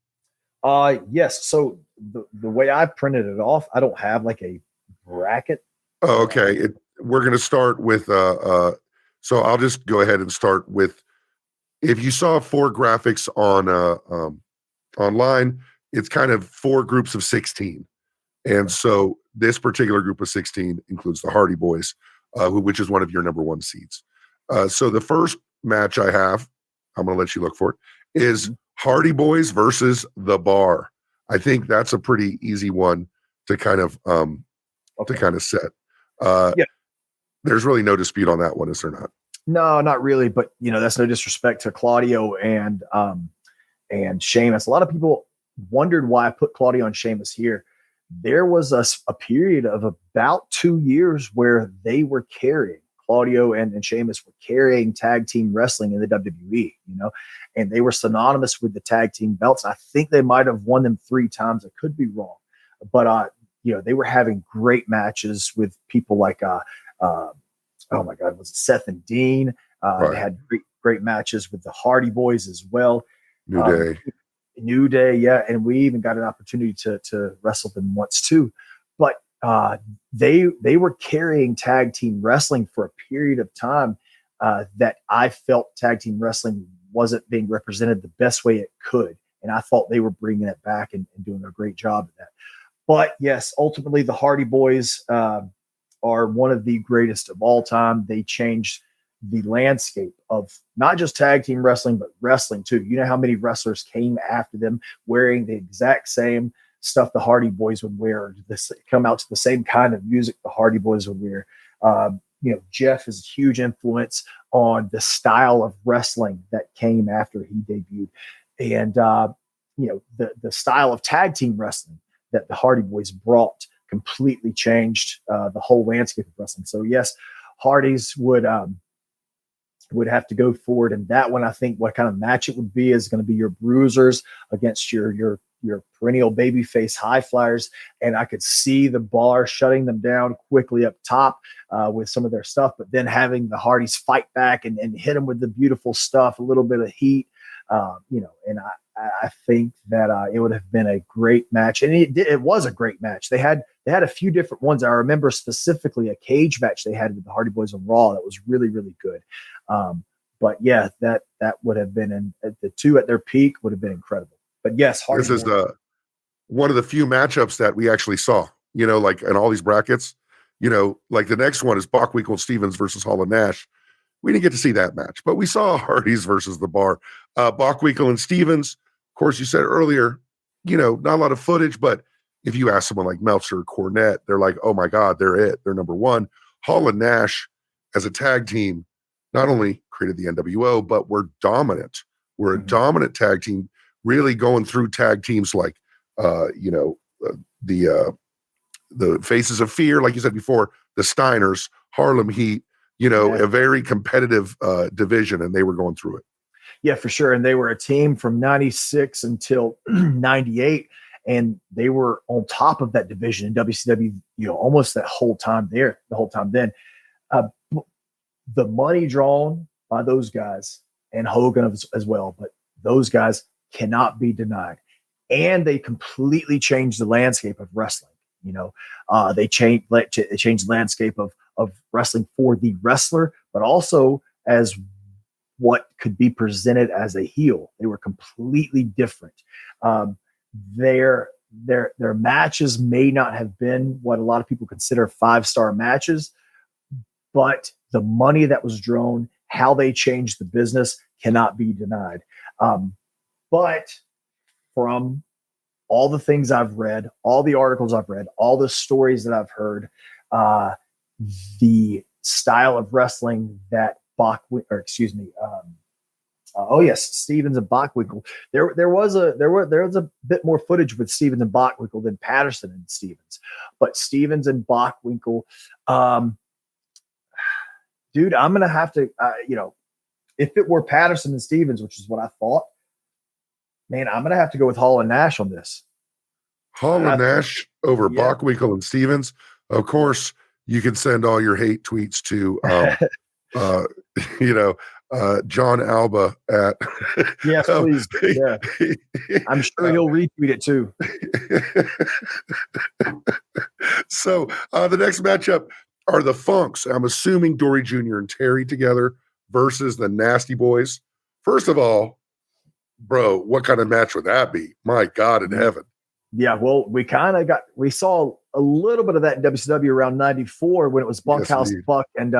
Yes. So the way I printed it off, I don't have like a bracket. Oh, okay. We're going to start with, so I'll just go ahead and start with, if you saw 4 graphics on online, it's kind of 4 groups of 16. And so this particular group of 16 includes the Hardy Boys, which is one of your number 1 seeds. So the first match I have, I'm going to let you look for it, is Hardy Boys versus The Bar. I think that's a pretty easy one to kind of set. Yeah. There's really no dispute on that one, is there not? No, not really. But you know, that's no disrespect to Claudio and Sheamus. A lot of people wondered why I put Claudio and Sheamus here. There was a period of about 2 years where they were carrying. Claudio and Sheamus were carrying tag team wrestling in the WWE, you know, and they were synonymous with the tag team belts. I think they might have won them 3 times. I could be wrong, but you know, they were having great matches with people like oh my God, was it Seth and Dean? Right. They had great matches with the Hardy Boys as well. New Day, yeah, and we even got an opportunity to wrestle them once too. But they were carrying tag team wrestling for a period of time that I felt tag team wrestling wasn't being represented the best way it could, and I thought they were bringing it back and doing a great job of that. But yes, ultimately the Hardy Boys are one of the greatest of all time. They changed the landscape of not just tag team wrestling, but wrestling too. You know how many wrestlers came after them wearing the exact same stuff the Hardy Boys would wear, come out to the same kind of music the Hardy Boys would wear. You know, Jeff is a huge influence on the style of wrestling that came after he debuted. And, you know, the style of tag team wrestling that the Hardy Boys brought completely changed the whole landscape of wrestling. So yes, Hardys would have to go forward in that one. I think what kind of match it would be is going to be your bruisers against your perennial babyface high flyers. And I could see the Bar shutting them down quickly up top with some of their stuff, but then having the Hardys fight back and hit them with the beautiful stuff, a little bit of heat, you know, and I think that it would have been a great match. And it was a great match. They had a few different ones. I remember specifically a cage match they had with the Hardy Boys on Raw that was really, really good. But yeah, that would have been the 2 at their peak would have been incredible. But yes, Hardy This is Boys. one of the few matchups that we actually saw, like in all these brackets, like the next one is Bockwinkel Stevens versus Hall and Nash. We didn't get to see that match, but we saw Hardy's versus the Bar. Bockwinkel and Stevens, of course, you said earlier, not a lot of footage, but if you ask someone like Meltzer or Cornette, they're like, oh my God, they're it. They're number one. Hall and Nash as a tag team not only created the NWO, but were dominant. We're a dominant tag team, really going through tag teams like, the Faces of Fear, like you said before, the Steiners, Harlem Heat, a very competitive division, and they were going through it. Yeah, for sure. And they were a team from 96 until 98. And they were on top of that division in WCW, almost the whole time then. The money drawn by those guys and Hogan as well, but those guys cannot be denied. And they completely changed the landscape of wrestling. They changed the landscape of wrestling for the wrestler, but also as what could be presented as a heel. They were completely different. Their matches may not have been what a lot of people consider 5-star matches, but the money that was drawn, how they changed the business cannot be denied. But from all the things I've read, all the articles I've read, all the stories that I've heard, the style of wrestling that Stevens and Bockwinkel. There was a bit more footage with Stevens and Bockwinkel than Patterson and Stevens, but Stevens and Bockwinkel, dude, I'm gonna have to, if it were Patterson and Stevens, which is what I thought, man, I'm gonna have to go with Hall and Nash on this. Hall and Nash over Bockwinkel and Stevens. Of course, you can send all your hate tweets to, John Alba at. Yes, please. Yeah. I'm sure he'll retweet it too. So the next matchup are the Funks. I'm assuming Dory Jr. and Terry together versus the Nasty Boys. First of all, bro, what kind of match would that be? My God in heaven. Yeah, well, we saw a little bit of that in WCW around 94 when it was Bunkhouse Buck and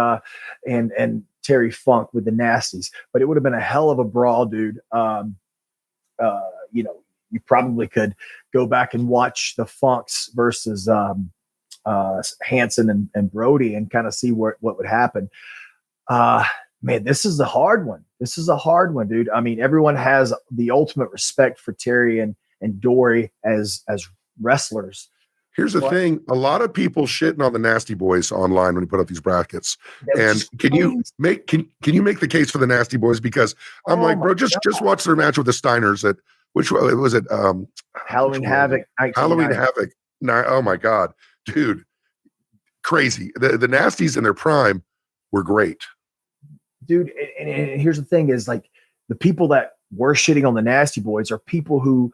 Terry Funk with the Nasties, but it would have been a hell of a brawl, dude. You probably could go back and watch the Funks versus Hanson and Brody and kind of see what would happen. Man, this is a hard one. This is a hard one, dude. I mean, everyone has the ultimate respect for Terry and Dory as wrestlers. Here's the thing: a lot of people shitting on the Nasty Boys online when you put up these brackets. And can you make the case for the Nasty Boys? Because I'm like, bro, just watch their match with the Steiners at which was it? Halloween Havoc. Halloween Havoc. Oh my God, dude, crazy. The Nasties in their prime were great, dude. And here's the thing: is like the people that were shitting on the Nasty Boys are people who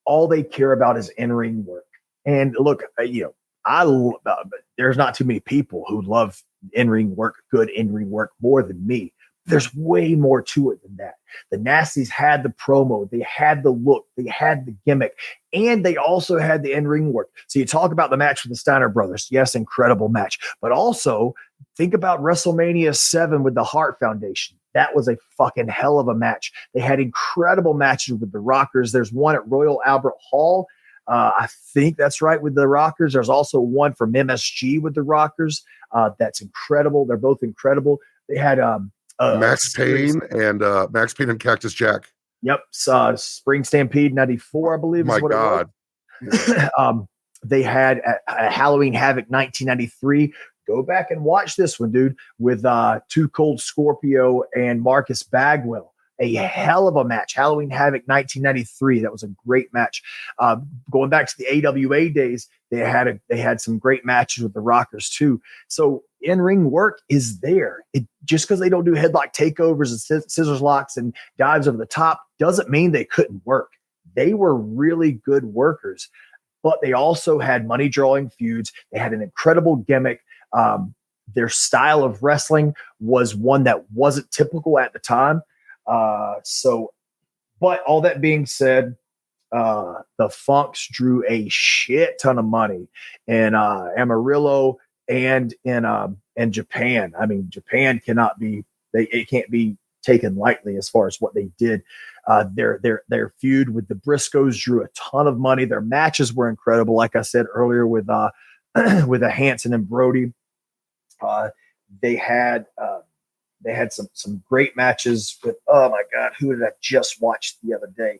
all they care about is in-ring work. And look, there's not too many people who love in-ring work, good in-ring work more than me. There's way more to it than that. The Nasties had the promo, they had the look, they had the gimmick, and they also had the in-ring work. So you talk about the match with the Steiner brothers. Yes, incredible match. But also think about WrestleMania 7 with the Hart Foundation. That was a fucking hell of a match. They had incredible matches with the Rockers. There's one at Royal Albert Hall. I think that's right with the Rockers. There's also one from MSG with the Rockers. That's incredible. They're both incredible. They had Max Payne and Cactus Jack. Yep. Spring Stampede 94, I believe. My God. They had a Halloween Havoc 1993. Go back and watch this one, dude, with Too Cold Scorpio and Marcus Bagwell. A hell of a match. Halloween Havoc 1993. That was a great match. Going back to the AWA days, they had some great matches with the Rockers too. So in-ring work is there. It just because they don't do headlock takeovers and scissors locks and dives over the top doesn't mean they couldn't work. They were really good workers, but they also had money drawing feuds. They had an incredible gimmick. Their style of wrestling was one that wasn't typical at the time. But all that being said, the Funks drew a shit ton of money in Amarillo and in Japan. I mean, Japan it can't be taken lightly as far as what they did. Their feud with the Briscoes drew a ton of money. Their matches were incredible. Like I said earlier with with Hanson and Brody, they had some great matches with, oh my God, who did I just watch the other day?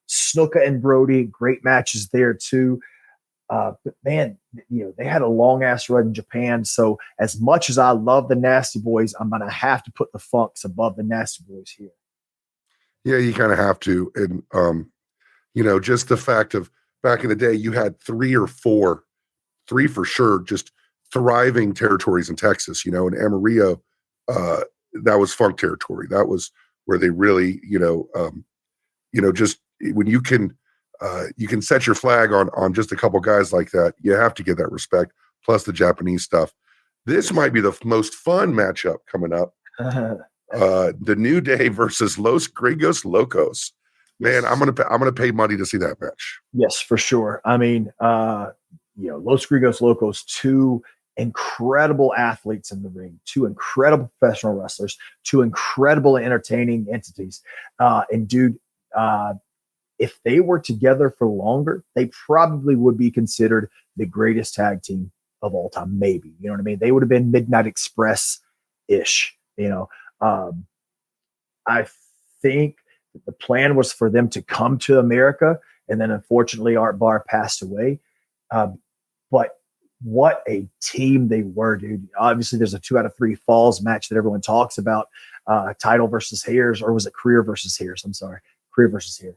Snuka and Brody, great matches there too. But man, they had a long ass run in Japan. So as much as I love the Nasty Boys, I'm going to have to put the Funks above the Nasty Boys here. Yeah, you kind of have to. And, just the fact of back in the day, you had three for sure, just thriving territories in Texas, in Amarillo, that was Funk territory. That was where they really, just when you can set your flag on just a couple guys like that, you have to give that respect. Plus the Japanese stuff. This might be the most fun matchup coming up. The New Day versus Los Gringos Locos. Man, I'm gonna pay money to see that match. Yes, for sure. I mean, Los Gringos Locos, two incredible athletes in the ring, two incredible professional wrestlers, two incredible entertaining entities. And dude, if they were together for longer, they probably would be considered the greatest tag team of all time. Maybe, you know what I mean? They would have been Midnight Express-ish, I think the plan was for them to come to America, and then unfortunately Art Barr passed away. But what a team they were, dude. Obviously, there's a 2 out of 3 falls match that everyone talks about, title versus Hairs, or was it career versus Hairs? I'm sorry, career versus Hair.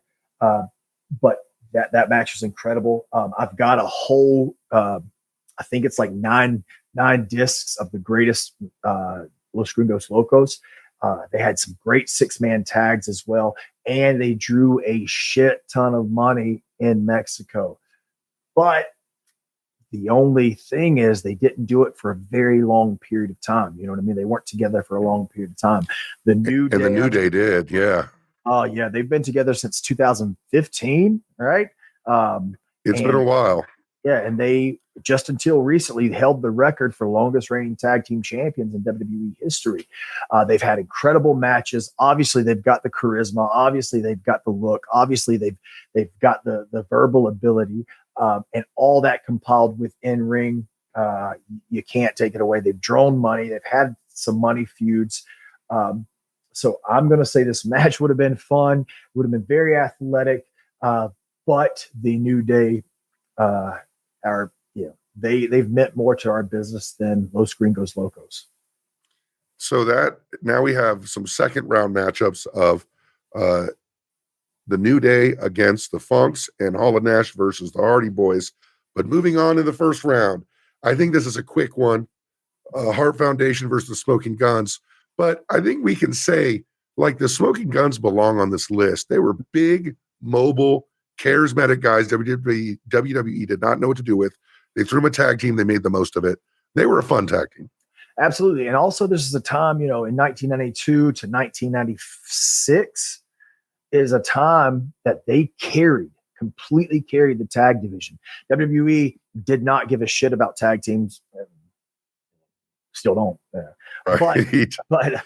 But that match was incredible. I've got a whole, I think it's like nine discs of the greatest Los Gringos Locos. They had some great 6-man tags as well, and they drew a shit ton of money in Mexico. But the only thing is they didn't do it for a very long period of time. You know what I mean? They weren't together for a long period of time. The New Day did, yeah. Oh, yeah. They've been together since 2015, right? It's been a while. Yeah, and they just until recently held the record for longest reigning tag team champions in WWE history. They've had incredible matches. Obviously, they've got the charisma. Obviously, they've got the look. Obviously, they've got the verbal ability, and all that compiled with in-ring. You can't take it away. They've drawn money. They've had some money feuds. So I'm going to say this match would have been fun, would have been very athletic, but the New Day they've meant more to our business than Los Gringos Locos. So that now we have some second round matchups of the New Day against the Funks and Hall and Nash versus the Hardy Boys. But moving on to the first round, I think this is a quick one. Hart Foundation versus the Smoking Guns. But I think we can say, like, the Smoking Guns belong on this list. They were big, mobile, charismatic guys WWE did not know what to do with. They threw them a tag team. They made the most of it. They were a fun tag team. Absolutely. And also this is a time, in 1992 to 1996 is a time that they completely carried the tag division. WWE did not give a shit about tag teams. Still don't. Right. But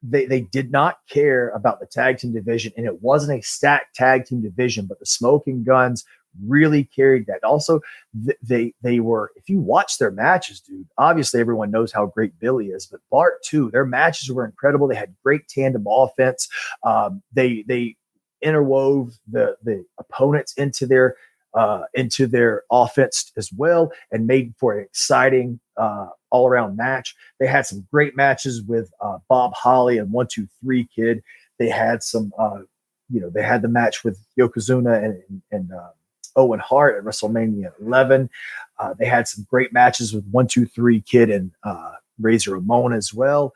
they did not care about the tag team division, and it wasn't a stacked tag team division, but the Smoking Guns really carried that. Also, they were, if you watch their matches, dude, obviously everyone knows how great Billy is, but Bart too, their matches were incredible. They had great tandem offense. They interwove the opponents into their offense as well, and made for an exciting all-around match. They had some great matches with Bob Holly and 1-2-3 Kid. They had some, they had the match with Yokozuna and Owen Hart at WrestleMania 11. They had some great matches with 1-2-3 Kid and Razor Ramon as well.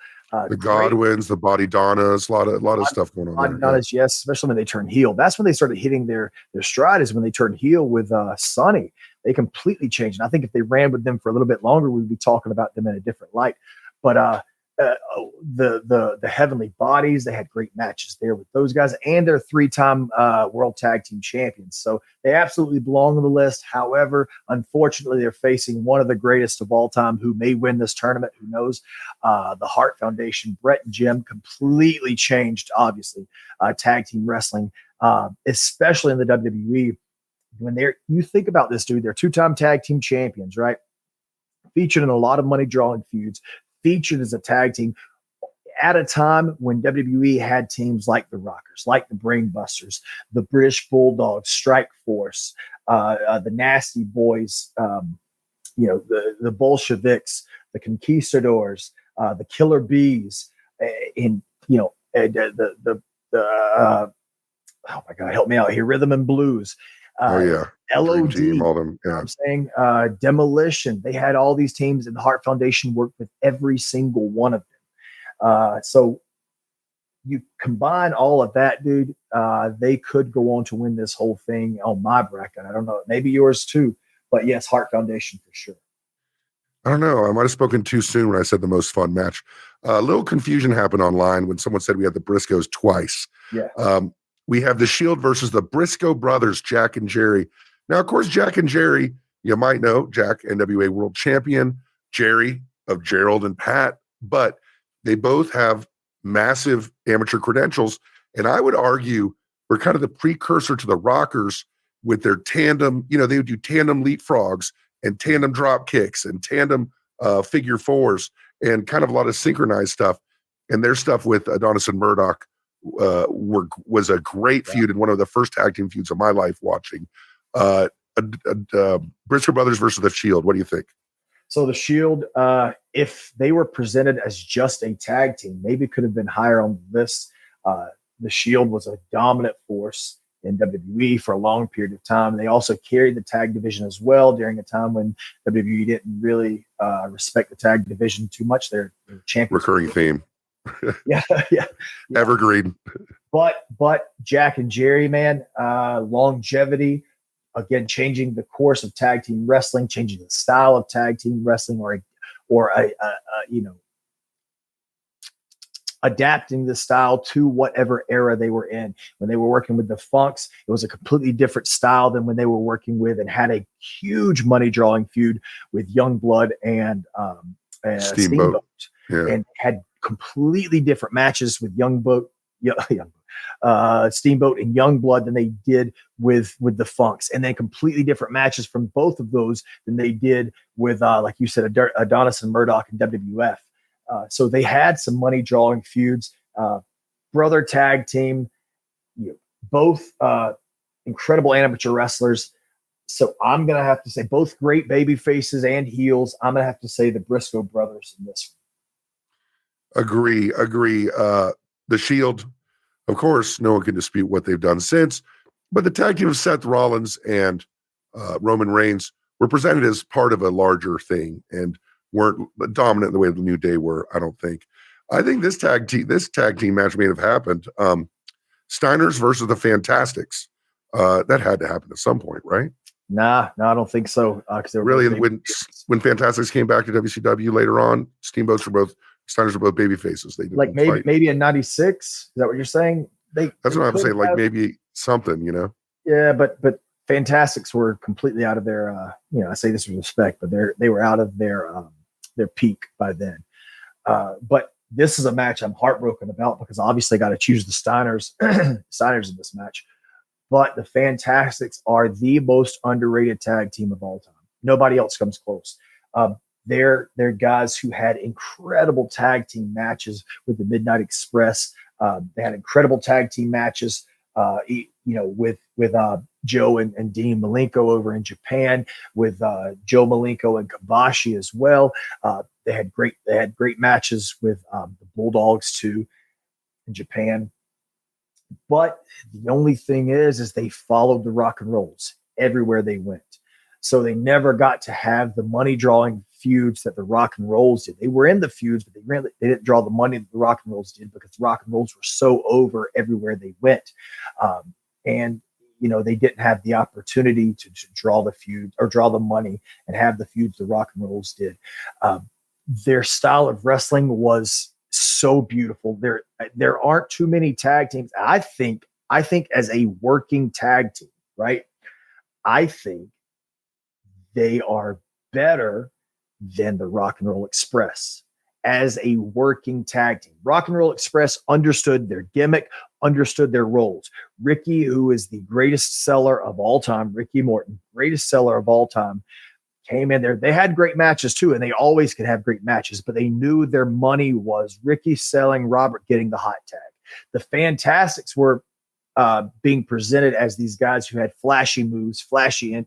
The Godwins, the Body Donnas, a lot of stuff going on there. Donnas, yes, especially when they turned heel. That's when they started hitting their stride, is when they turned heel with Sonny. They completely changed. And I think if they ran with them for a little bit longer, we'd be talking about them in a different light. But the Heavenly Bodies. They had great matches there with those guys, and they're 3-time World Tag Team Champions. So they absolutely belong on the list. However, unfortunately, they're facing one of the greatest of all time who may win this tournament. Who knows? The Hart Foundation, Brett and Jim, completely changed, obviously, tag team wrestling, especially in the WWE. When you think about this, dude, they're 2-time tag team champions, right? Featured in a lot of money drawing feuds, featured as a tag team at a time when WWE had teams like the Rockers, like the Brainbusters, the British Bulldogs, Strike Force, the Nasty Boys, the Bolsheviks, the Conquistadors, the Killer Bees, oh my God, help me out here, Rhythm and Blues. LOD, Team, all them, I'm saying Demolition. They had all these teams, and the Hart Foundation worked with every single one of them. So you combine all of that, dude, they could go on to win this whole thing on my bracket. I don't know, maybe yours too, but yes, Hart Foundation for sure. I don't know. I might have spoken too soon when I said the most fun match. A little confusion happened online when someone said we had the Briscoes twice. Yeah. We have the Shield versus the Briscoe brothers, Jack and Jerry. Now, of course, Jack and Jerry, you might know, Jack, NWA World Champion, Jerry of Gerald and Pat, but they both have massive amateur credentials. And I would argue we're kind of the precursor to the Rockers with their tandem, they would do tandem leapfrogs and tandem drop kicks and tandem figure fours and kind of a lot of synchronized stuff. And their stuff with Adonis and Murdoch was a great feud and one of the first tag team feuds of my life watching. Briscoe Brothers versus the Shield. What do you think? So the Shield, if they were presented as just a tag team, maybe could have been higher on the list. The Shield was a dominant force in WWE for a long period of time. They also carried the tag division as well during a time when WWE didn't really respect the tag division too much. They're champions. Recurring theme. yeah. Evergreen. But Jack and Jerry, man, longevity, again, changing the course of tag team wrestling, changing the style of tag team wrestling, or adapting the style to whatever era they were in. When they were working with the Funks, it was a completely different style than when they were working with and had a huge money drawing feud with Youngblood and Steamboat. Yeah. And had completely different matches with Steamboat and Youngblood than they did with the Funks, and then completely different matches from both of those than they did with, like you said, Adonis and Murdoch and WWF. So they had some money drawing feuds, brother tag team, both incredible amateur wrestlers. So I'm going to have to say both great baby faces and heels. I'm going to have to say the Briscoe brothers in this one. Agree. The Shield, of course, no one can dispute what they've done since, but the tag team of Seth Rollins and Roman Reigns were presented as part of a larger thing and weren't dominant in the way the New Day were, I don't think. I think this tag team match may have happened. Steiners versus the Fantastics. That had to happen at some point, right? No, I don't think so. Really, when Fantastics came back to WCW later on, Steiners were both baby faces. They like maybe in '96. Is that what you're saying? That's what I'm saying. Like maybe something, Yeah, but Fantastics were completely out of their. I say this with respect, but they were out of their peak by then. But this is a match I'm heartbroken about because obviously got to choose the Steiners in this match. But the Fantastics are the most underrated tag team of all time. Nobody else comes close. They're guys who had incredible tag team matches with the Midnight Express. They had incredible tag team matches, with Joe and Dean Malenko over in Japan, with Joe Malenko and Kabashi as well. They had great matches with the Bulldogs too in Japan. But the only thing is they followed the Rock and Rolls everywhere they went. So they never got to have the money drawing feuds that the Rock and Rolls did. They were in the feuds, but they didn't draw the money that the Rock and Rolls did because the Rock and Rolls were so over everywhere they went. And they didn't have the opportunity to draw the feud or draw the money and have the feuds the Rock and Rolls did. Their style of wrestling was so beautiful. There aren't too many tag teams. I think as a working tag team, right? I think they are better than the Rock and Roll Express as a working tag team. Rock and Roll Express understood their gimmick, understood their roles. Ricky, who is the greatest seller of all time, Ricky Morton, greatest seller of all time, came in there. They had great matches too, and they always could have great matches, but they knew their money was Ricky selling, Robert getting the hot tag. The Fantastics were being presented as these guys who had flashy moves, flashy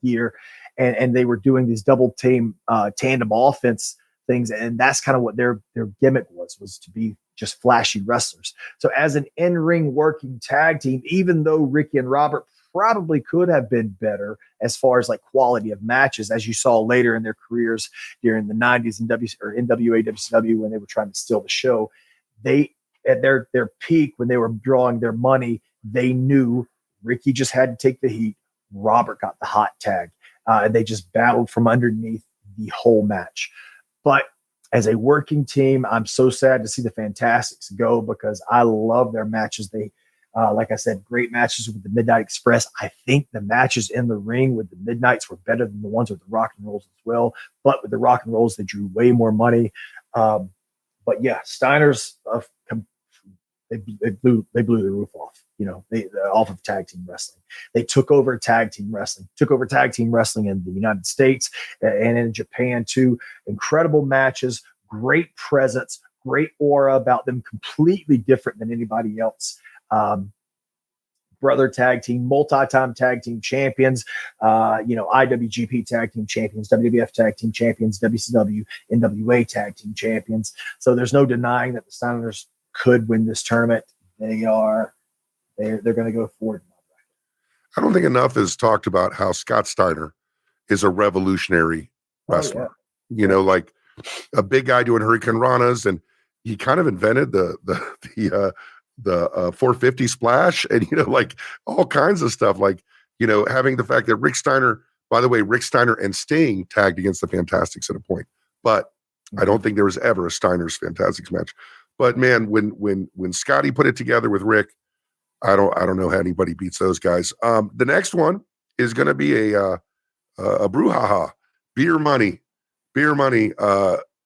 gear, and they were doing these double team tandem offense things, and that's kind of what their gimmick was to be just flashy wrestlers. So as an in-ring working tag team, even though Ricky and Robert probably could have been better as far as like quality of matches, as you saw later in their careers during the 90s in NWA, WCW, when they were trying to steal the show, they at their peak, when they were drawing their money, they knew Ricky just had to take the heat. Robert got the hot tag. And they just battled from underneath the whole match. But as a working team, I'm so sad to see the Fantastics go because I love their matches. They, like I said, great matches with the Midnight Express. I think the matches in the ring with the Midnights were better than the ones with the Rock and Rolls as well. But with the Rock and Rolls, they drew way more money. But yeah, Steiner's they blew the roof off. You know, they off of tag team wrestling. They took over tag team wrestling in the United States and in Japan too. Incredible matches, great presence, great aura about them, completely different than anybody else. Brother tag team, multi-time tag team champions, IWGP tag team champions, WWF tag team champions, WCW, NWA tag team champions. So there's no denying that the Steiners could win this tournament. They're going to go forward. I don't think enough is talked about how Scott Steiner is a revolutionary wrestler. Yeah. You know, like a big guy doing Hurricane Ranas, and he kind of invented the 450 splash, and like all kinds of stuff. Like having the fact that Rick Steiner, by the way, Rick Steiner and Sting tagged against the Fantastics at a point, but I don't think there was ever a Steiner's Fantastics match. But man, when Scotty put it together with Rick, I don't know how anybody beats those guys. The next one is going to be a brouhaha, beer money,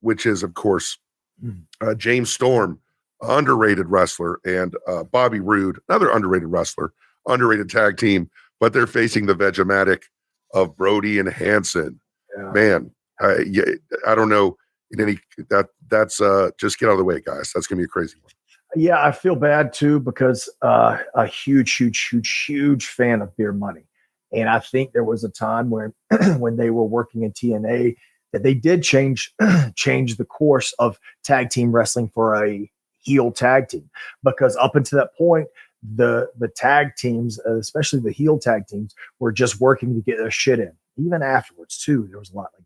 which is of course James Storm, underrated wrestler, and Bobby Roode, another underrated wrestler, underrated tag team, but they're facing the Vegematic of Brody and Hanson. Yeah. Man, I don't know. That's just get out of the way, guys. That's gonna be a crazy one. Yeah, I feel bad too because a huge fan of Beer Money, and I think there was a time where when they were working in TNA that they did change the course of tag team wrestling for a heel tag team, because up until that point the tag teams, especially the heel tag teams, were just working to get their shit in. Even afterwards too, there was a lot like that.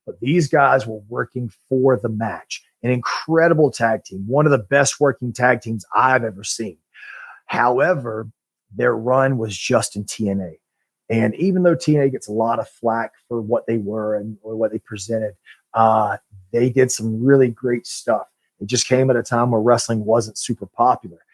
But these guys were working for the match. An incredible tag team, one of the best working tag teams I've ever seen. However, their run was just in TNA. And even though TNA gets a lot of flack for what they were and or what they presented, they did some really great stuff. It just came at a time where wrestling wasn't super popular.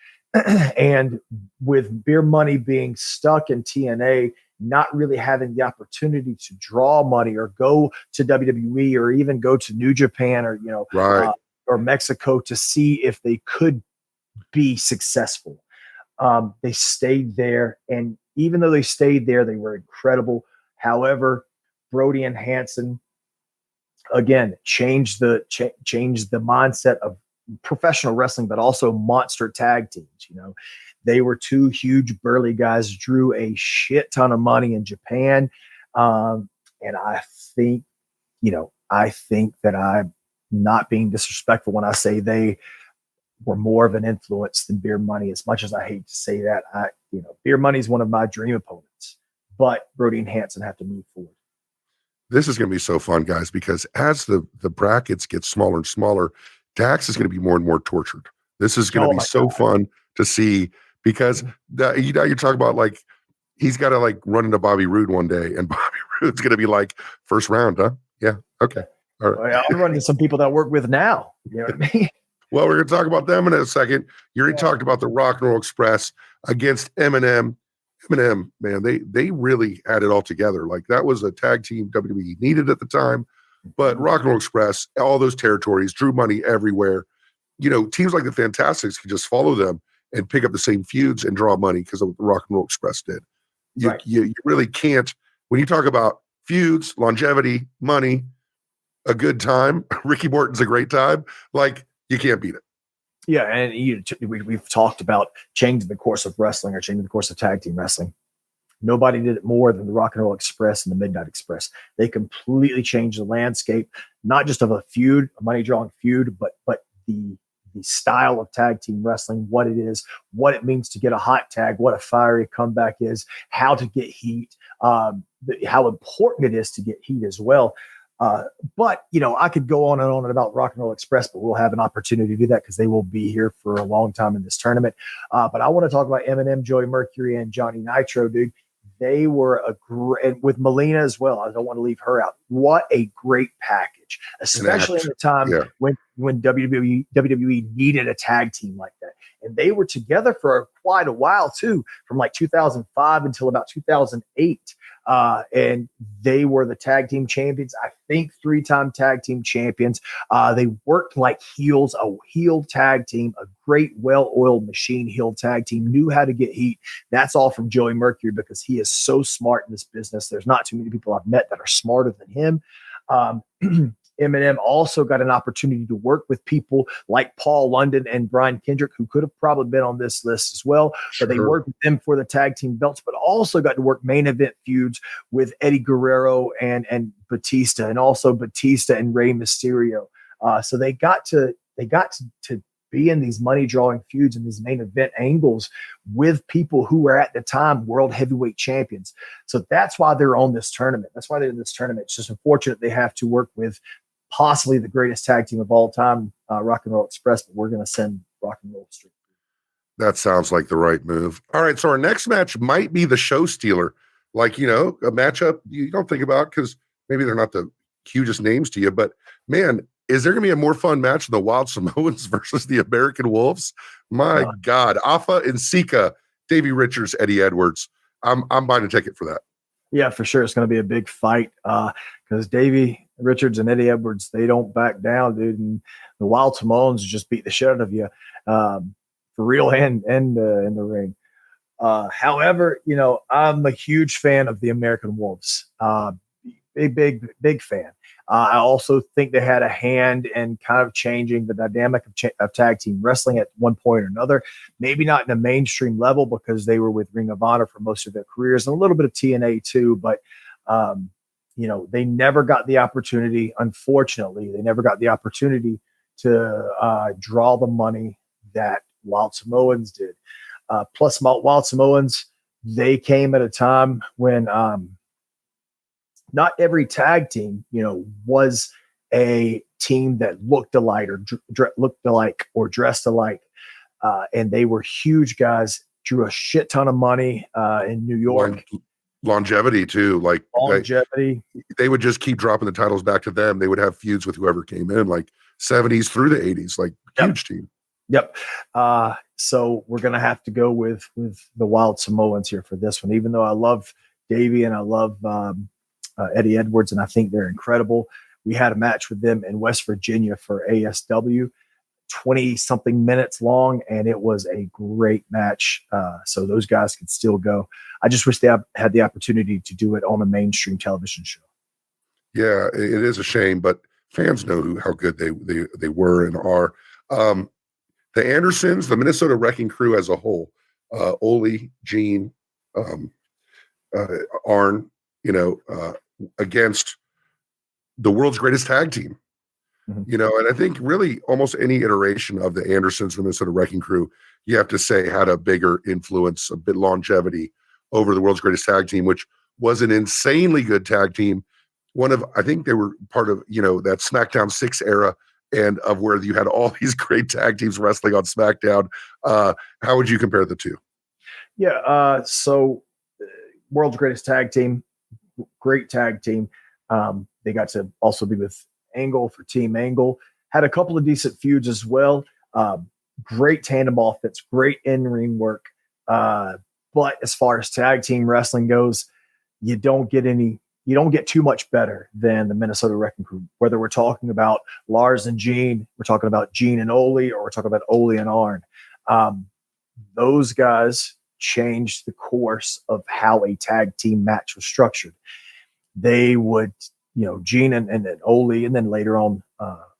And with Beer Money being stuck in TNA, not really having the opportunity to draw money or go to WWE or even go to New Japan or, right. Or Mexico to see if they could be successful. They stayed there. And even though they stayed there, they were incredible. However, Brody and Hanson, again, changed the mindset of professional wrestling, but also monster tag teams. They were two huge burly guys, drew a shit ton of money in Japan. And I think that I'm not being disrespectful when I say they were more of an influence than Beer Money. As much as I hate to say that, Beer Money is one of my dream opponents, but Brody and Hanson have to move forward. This is going to be so fun, guys, because as the brackets get smaller and smaller, Dax is going to be more and more tortured. This is going to be so fun to see, because you're talking about like he's got to like run into Bobby Roode one day, and Bobby Roode's going to be like, first round, huh? Yeah, okay, all right. I'll run into some people that I work with now. You know what I mean? Well, we're going to talk about them in a second. You already talked about the Rock and Roll Express against Eminem. Eminem, man, they really had it all together. Like, that was a tag team WWE needed at the time. But Rock and Roll Express, all those territories, drew money everywhere. You know, teams like the Fantastics could just follow them and pick up the same feuds and draw money because of what the Rock and Roll Express did. You really can't, when you talk about feuds, longevity, money, a good time, Ricky Morton's a great time, like, you can't beat it. Yeah, and we've talked about changing the course of wrestling or changing the course of tag team wrestling. Nobody did it more than the Rock and Roll Express and the Midnight Express. They completely changed the landscape, not just of a feud, a money-drawing feud, but the style of tag team wrestling, what it is, what it means to get a hot tag, what a fiery comeback is, how to get heat, how important it is to get heat as well. But, you know, I could go on and on about Rock and Roll Express, but we'll have an opportunity to do that because they will be here for a long time in this tournament. But I want to talk about Eminem, Joey Mercury, and Johnny Nitro, dude. They were a great, and with Melina as well. I don't want to leave her out. What a great package, especially in the time when WWE needed a tag team like that. And they were together for quite a while too, from like 2005 until about 2008. And they were the tag team champions. I think 3-time tag team champions. They worked like heels, a heel tag team, a great well-oiled machine heel tag team, knew how to get heat. That's all from Joey Mercury because he is so smart in this business. There's not too many people I've met that are smarter than him. Eminem also got an opportunity to work with people like Paul London and Brian Kendrick, who could have probably been on this list as well. But they worked with them for the tag team belts, but also got to work main event feuds with Eddie Guerrero and Batista, and also Batista and Rey Mysterio. So they got to be in these money drawing feuds and these main event angles with people who were at the time world heavyweight champions. So that's why they're on this tournament. That's why they're in this tournament. It's just unfortunate they have to work with possibly the greatest tag team of all time, Rock and Roll Express, but we're going to send Rock and Roll Street. That sounds like the right move. All right, so our next match might be the show stealer. Like, you know, a matchup you don't think about because maybe they're not the hugest names to you, but man, is there going to be a more fun match than the Wild Samoans versus the American Wolves? My God, Afa and Sika, Davey Richards, Eddie Edwards. I'm buying a ticket for that. Yeah, for sure. It's going to be a big fight because Davey Richards and Eddie Edwards, they don't back down, dude. And the Wild Samoans just beat the shit out of you for real and in the ring. However, you know, I'm a huge fan of the American Wolves. Big fan. I also think they had a hand in kind of changing the dynamic of tag team wrestling at one point or another. Maybe not in a mainstream level because they were with Ring of Honor for most of their careers and a little bit of TNA too. But, you know, they never got the opportunity. Unfortunately, they never got the opportunity to draw the money that Wild Samoans did. Plus, Wild Samoans, they came at a time when not every tag team, you know, was a team that looked alike or dressed alike. And they were huge guys, drew a shit ton of money in New York. Longevity too. Like longevity. They would just keep dropping the titles back to them. They would have feuds with whoever came in, like 70s through the 80s, like huge team. Yep. So we're going to have to go with the Wild Samoans here for this one, even though I love Davey and I love Eddie Edwards, and I think they're incredible. We had a match with them in West Virginia for ASW, 20-something minutes long, and it was a great match. So those guys can still go. I just wish they had the opportunity to do it on a mainstream television show. Yeah, it is a shame, but fans know how good they were and are. The Andersons, the Minnesota Wrecking Crew as a whole, Ole, Gene, Arn, you know, against the world's greatest tag team. You know, and I think really almost any iteration of the Andersons, the Minnesota Wrecking Crew, you have to say had a bigger influence, a bit longevity over the world's greatest tag team, which was an insanely good tag team. I think they were part of, you know, that SmackDown 6 era and of where you had all these great tag teams wrestling on SmackDown. How would you compare the two? Yeah. So world's greatest tag team, great tag team. They got to also be with Angle for Team Angle. Had a couple of decent feuds as well. Great tandem offense, great in-ring work. But as far as tag team wrestling goes, you don't get too much better than the Minnesota Wrecking Crew. Whether we're talking about Lars and Gene, we're talking about Gene and Ole, or we're talking about Ole and Arn. Those guys changed the course of how a tag team match was structured. They would, Gene and Ole, and then later on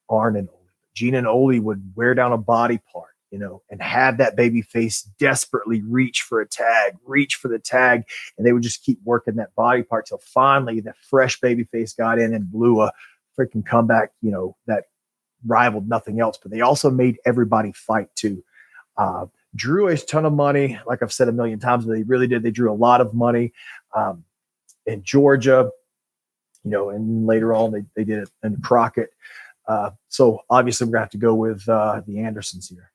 Arn and Ole. Gene and Ole would wear down a body part, and have that baby face desperately reach for the tag. And they would just keep working that body part till finally the fresh baby face got in and blew a freaking comeback, that rivaled nothing else. But they also made everybody fight too. Drew a ton of money. Like I've said a million times, but they really did. They drew a lot of money in Georgia, and later on they did it in Crockett. So obviously we're going to have to go with the Andersons here.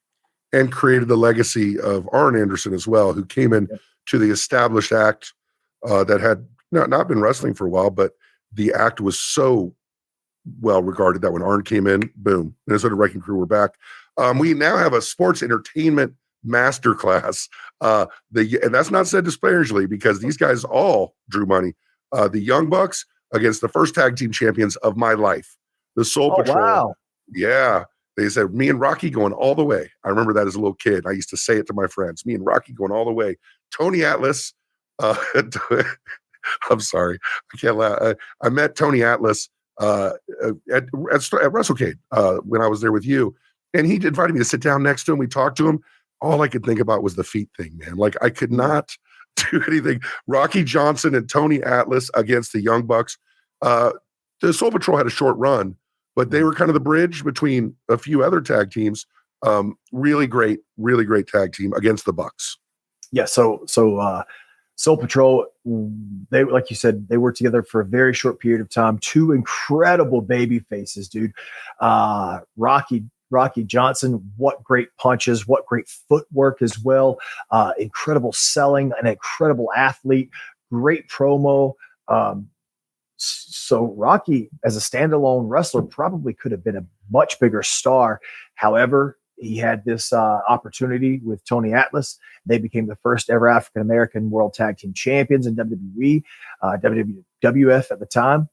And created the legacy of Arn Anderson as well, who came in to the established act that had not been wrestling for a while, but the act was so well regarded that when Arn came in, boom, Minnesota Wrecking Crew were back. We now have a sports entertainment masterclass. And that's not said disparagingly, because these guys all drew money. The Young Bucks against the first tag team champions of my life, the Soul Patrol. Wow. Yeah. They said, me and Rocky going all the way. I remember that as a little kid. I used to say it to my friends, me and Rocky going all the way. Tony Atlas. I'm sorry. I can't laugh. I met Tony Atlas at WrestleCade when I was there with you. And he invited me to sit down next to him. We talked to him. All I could think about was the feet thing, man. Like, I could not do anything. Rocky Johnson and Tony Atlas against the Young Bucks. The Soul Patrol had a short run, but they were kind of the bridge between a few other tag teams. Really great tag team against the Bucks. Yeah. So Soul Patrol, they, like you said, they worked together for a very short period of time. Two incredible baby faces, dude. Rocky Johnson, what great punches, what great footwork as well. Incredible selling, an incredible athlete, great promo. So Rocky, as a standalone wrestler, probably could have been a much bigger star. However, he had this opportunity with Tony Atlas. They became the first ever African-American World Tag Team Champions in WWE, WWF at the time.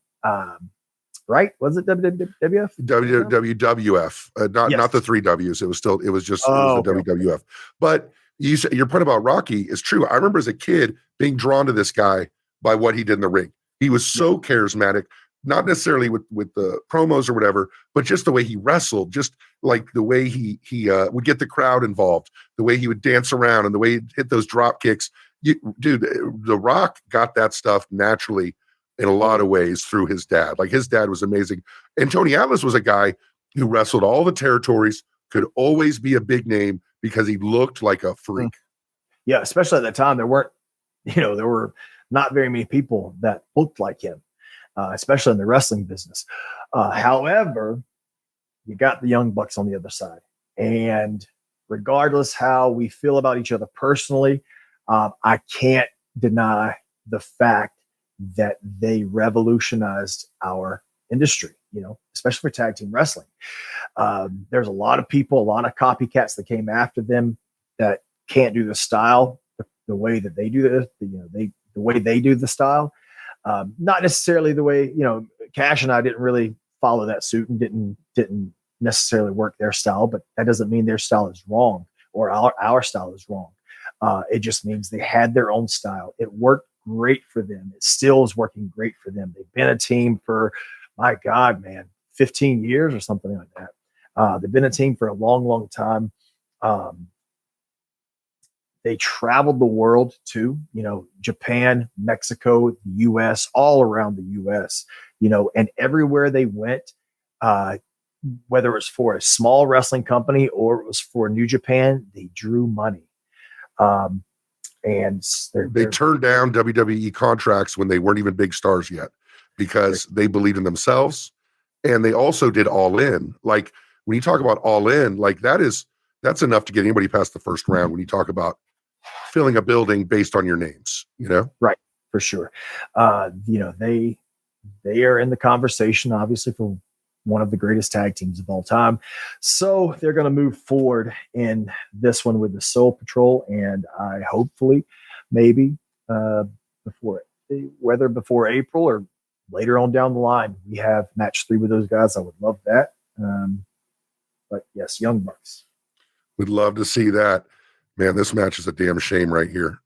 Right? Was it WWF? WWF. Not the three W's. It was just the WWF. But your point about Rocky is true. I remember as a kid being drawn to this guy by what he did in the ring. He was so charismatic, not necessarily with the promos or whatever, but just the way he wrestled, just like the way he would get the crowd involved, the way he would dance around, and the way he'd hit those drop kicks. Dude, The Rock got that stuff naturally in a lot of ways through his dad. Like, his dad was amazing. And Tony Atlas was a guy who wrestled all the territories, could always be a big name because he looked like a freak. Yeah, especially at that time, there were not very many people that looked like him, especially in the wrestling business. However, you got the Young Bucks on the other side. And regardless how we feel about each other personally, I can't deny the fact that they revolutionized our industry, especially for tag team wrestling. There's a lot of people, a lot of copycats that came after them that can't do the style the way that they do this, the way they do the style. Not necessarily the way, Cash and I didn't really follow that suit and didn't necessarily work their style, but that doesn't mean their style is wrong or our style is wrong. It just means they had their own style. It worked great for them. It still is working great for them. They've been a team for, my God, man, 15 years or something like that. They've been a team for a long, long time. They traveled the world too, Japan, Mexico, the US, all around the US, and everywhere they went, whether it was for a small wrestling company or it was for New Japan, they drew money. And they turned down WWE contracts when they weren't even big stars yet because they believed in themselves. And they also did All In. Like, when you talk about All In, like, that's enough to get anybody past the first round when you talk about filling a building based on your names, Right. For sure. They are in the conversation, obviously, for one of the greatest tag teams of all time. So they're going to move forward in this one with the Soul Patrol, and I hopefully maybe before April or later on down the line, we have match 3 with those guys. I would love that. But yes, Young Bucks. We'd love to see that. Man, this match is a damn shame right here.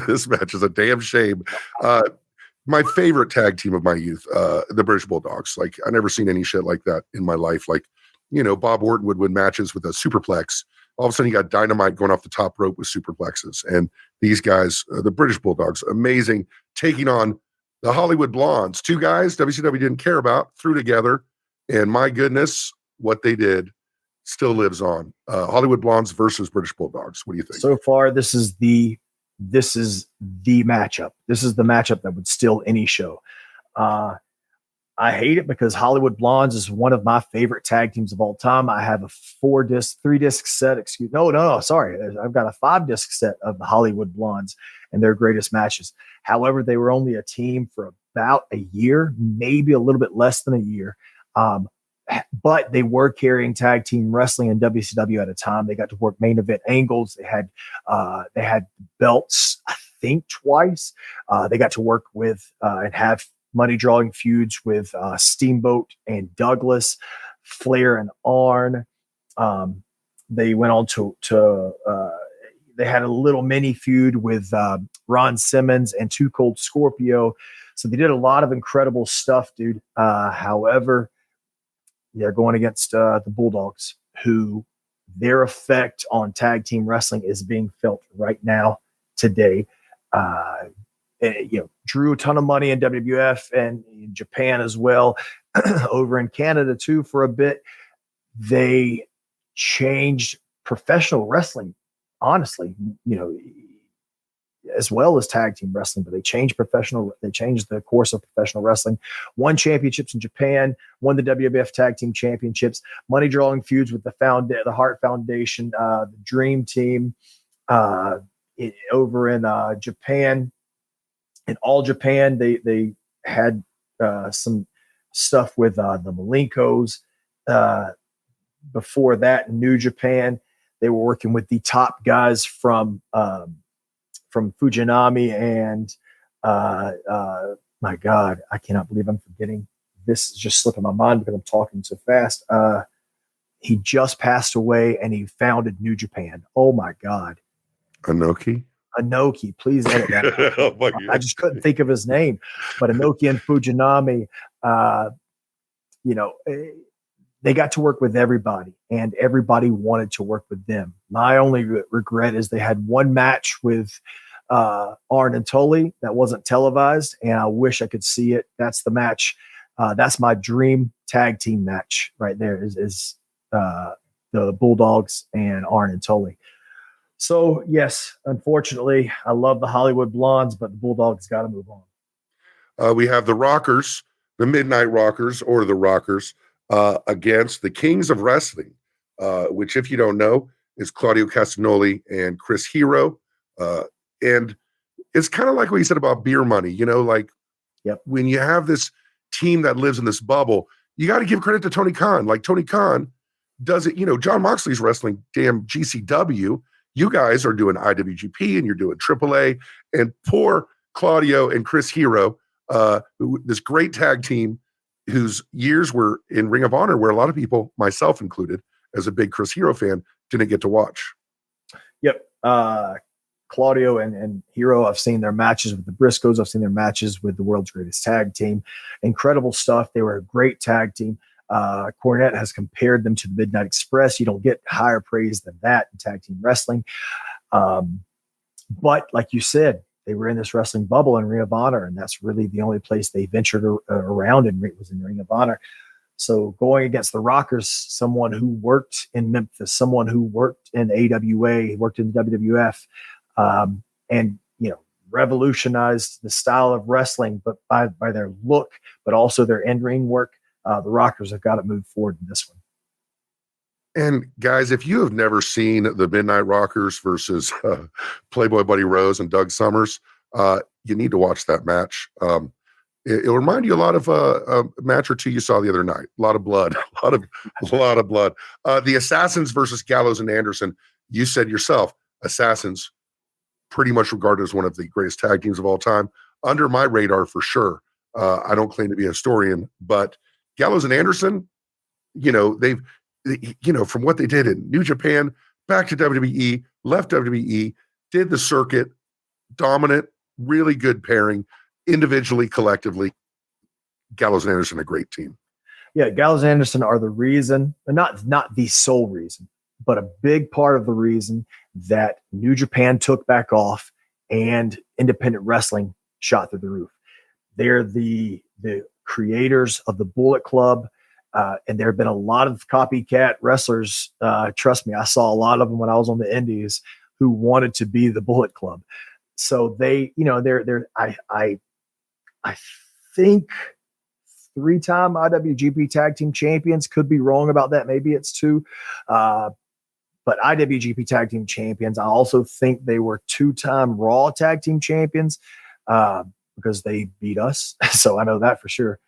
This match is a damn shame. My favorite tag team of my youth, the British Bulldogs. Like, I never seen any shit like that in my life. Like, you know, Bob Orton would win matches with a superplex. All of a sudden, you got Dynamite going off the top rope with superplexes. And these guys, the British Bulldogs, amazing, taking on the Hollywood Blondes. 2 guys WCW didn't care about, threw together. And my goodness, what they did still lives on. Hollywood Blondes versus British Bulldogs. What do you think? So far, this is the matchup. This is the matchup that would steal any show. I hate it because Hollywood Blondes is one of my favorite tag teams of all time. I have a 3-disc set. Sorry. I've got a 5-disc set of the Hollywood Blondes and their greatest matches. However, they were only a team for about a year, maybe a little bit less than a year. But they were carrying tag team wrestling in WCW at a time. They got to work main event angles. They had belts, I think, twice. They got to work with and have money drawing feuds with Steamboat and Douglas, Flair and Arn. They went on to they had a little mini feud with Ron Simmons and Too Cold Scorpio. So they did a lot of incredible stuff, dude. However, they're going against the Bulldogs, who their effect on tag team wrestling is being felt right now, today. Drew a ton of money in WWF and in Japan as well. Over in Canada too for a bit. They changed professional wrestling, honestly, as well as tag team wrestling, but they changed the course of professional wrestling, won championships in Japan, won the WWF tag team championships, money drawing feuds with the Hart Foundation, the Dream Team, over in Japan. In All Japan, they had some stuff with the Malenkos. Before that, in New Japan, they were working with the top guys from Fujinami and my God, I cannot believe I'm forgetting. This is just slipping my mind because I'm talking so fast. He just passed away and he founded New Japan. Oh my God. Inoki, please edit that. Oh, I just couldn't think of his name, but Inoki and Fujinami, they got to work with everybody and everybody wanted to work with them. My only regret is they had one match with Arn and Tully that wasn't televised, and I wish I could see it. That's the match. That's my dream tag team match right there is the Bulldogs and Arn and Tully. So yes, unfortunately, I love the Hollywood Blondes, but the Bulldogs got to move on. We have the Rockers, the Midnight Rockers, or the Rockers, against the Kings of Wrestling, which, if you don't know, is Claudio Castagnoli and Chris Hero. And it's kind of like what you said about beer money, Yep. When you have this team that lives in this bubble, you got to give credit to Tony Khan. Like Tony Khan does it, John Moxley's wrestling damn GCW. You guys are doing IWGP and you're doing AAA, and poor Claudio and Chris Hero, this great tag team whose years were in Ring of Honor, where a lot of people, myself included, as a big Chris Hero fan, didn't get to watch. Yep. Claudio and Hero, I've seen their matches with the Briscoes. I've seen their matches with the world's greatest tag team. Incredible stuff. They were a great tag team. Cornette has compared them to the Midnight Express. You don't get higher praise than that in tag team wrestling. But like you said, they were in this wrestling bubble in Ring of Honor, and that's really the only place they ventured around and was in Ring of Honor. So going against the Rockers, someone who worked in Memphis, someone who worked in AWA, worked in the WWF, and revolutionized the style of wrestling, but by their look, but also their in-ring work. The Rockers have got to move forward in this one. And guys, if you have never seen the Midnight Rockers versus Playboy Buddy Rose and Doug Summers, you need to watch that match. It'll remind you a lot of a match or two you saw the other night. A lot of blood, a lot of blood. The Assassins versus Gallows and Anderson. You said yourself, Assassins, pretty much regarded as one of the greatest tag teams of all time. Under my radar for sure. I don't claim to be a historian, but Gallows and Anderson, from what they did in New Japan, back to WWE, left WWE, did the circuit, dominant, really good pairing, individually, collectively. Gallows and Anderson, a great team. Yeah, Gallows and Anderson are the reason, not the sole reason, but a big part of the reason that New Japan took back off and independent wrestling shot through the roof. They're the creators of the Bullet Club, and there have been a lot of copycat wrestlers. Trust me, I saw a lot of them when I was on the Indies who wanted to be the Bullet Club. So they, I think 3-time IWGP Tag Team Champions. Could be wrong about that. Maybe it's 2. But IWGP Tag Team Champions. I also think they were 2-time Raw Tag Team Champions because they beat us. So I know that for sure.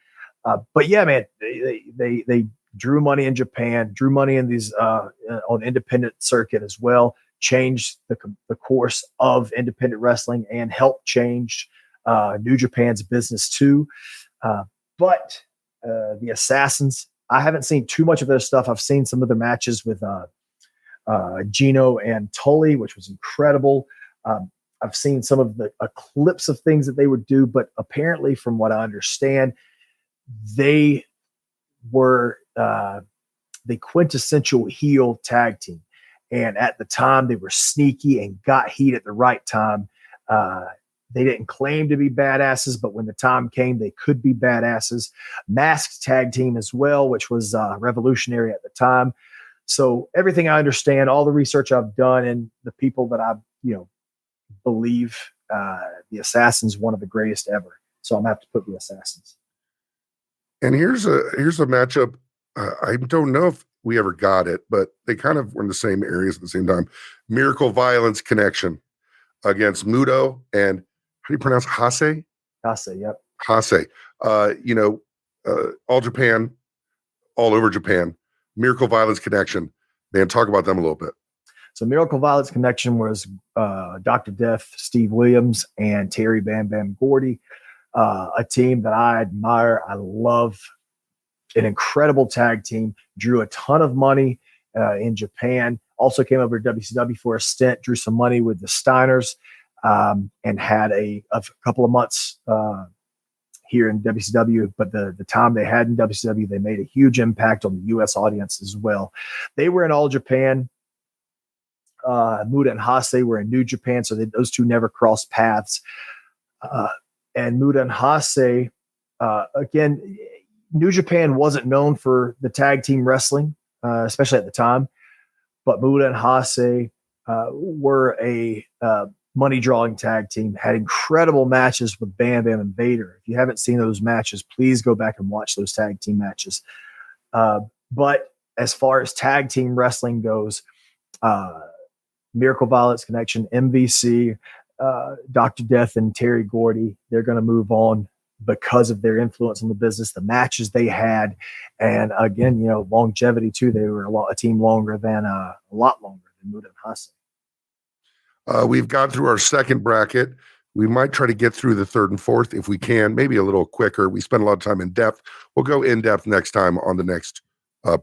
But yeah, man, they drew money in Japan, drew money in these on independent circuit as well, changed the course of independent wrestling and helped change New Japan's business too. But the Assassins, I haven't seen too much of their stuff. I've seen some of the matches with Gino and Tully, which was incredible. I've seen some of the clips of things that they would do, but apparently from what I understand, they were the quintessential heel tag team. And at the time, they were sneaky and got heat at the right time. They didn't claim to be badasses, but when the time came, they could be badasses. Masked tag team as well, which was revolutionary at the time. So everything I understand, all the research I've done, and the people that I believe the Assassins one of the greatest ever. So I'm gonna have to put the Assassins. And here's a matchup. I don't know if we ever got it, but they kind of were in the same areas at the same time. Miracle Violence Connection against Muto and how do you pronounce Hase? Hase, yep. Hase. All Japan, all over Japan. Miracle Violence Connection. Man, talk about them a little bit. So Miracle Violence Connection was Dr. Death, Steve Williams, and Terry Bam Bam Gordy, a team that I admire. I love. An incredible tag team, drew a ton of money in Japan, also came over to WCW for a stint, drew some money with the Steiners, and had a couple of months here in WCW. But the time they had in WCW, they made a huge impact on the U.S. audience as well. They were in All Japan. Muta and Hase were in New Japan, so those two never crossed paths. And Muta and Hase, again, New Japan wasn't known for the tag team wrestling, especially at the time. But Muta and Hase were a money-drawing tag team, had incredible matches with Bam Bam and Vader. If you haven't seen those matches, please go back and watch those tag team matches. But as far as tag team wrestling goes, Miracle Violence Connection, MVC, Dr. Death, and Terry Gordy, they're going to move on because of their influence on the business, the matches they had, and again, longevity too. They were a lot longer than Muta and Hase. We've gone through our second bracket. We might try to get through the third and fourth if we can, maybe a little quicker. We spent a lot of time in depth. We'll go in depth next time on the next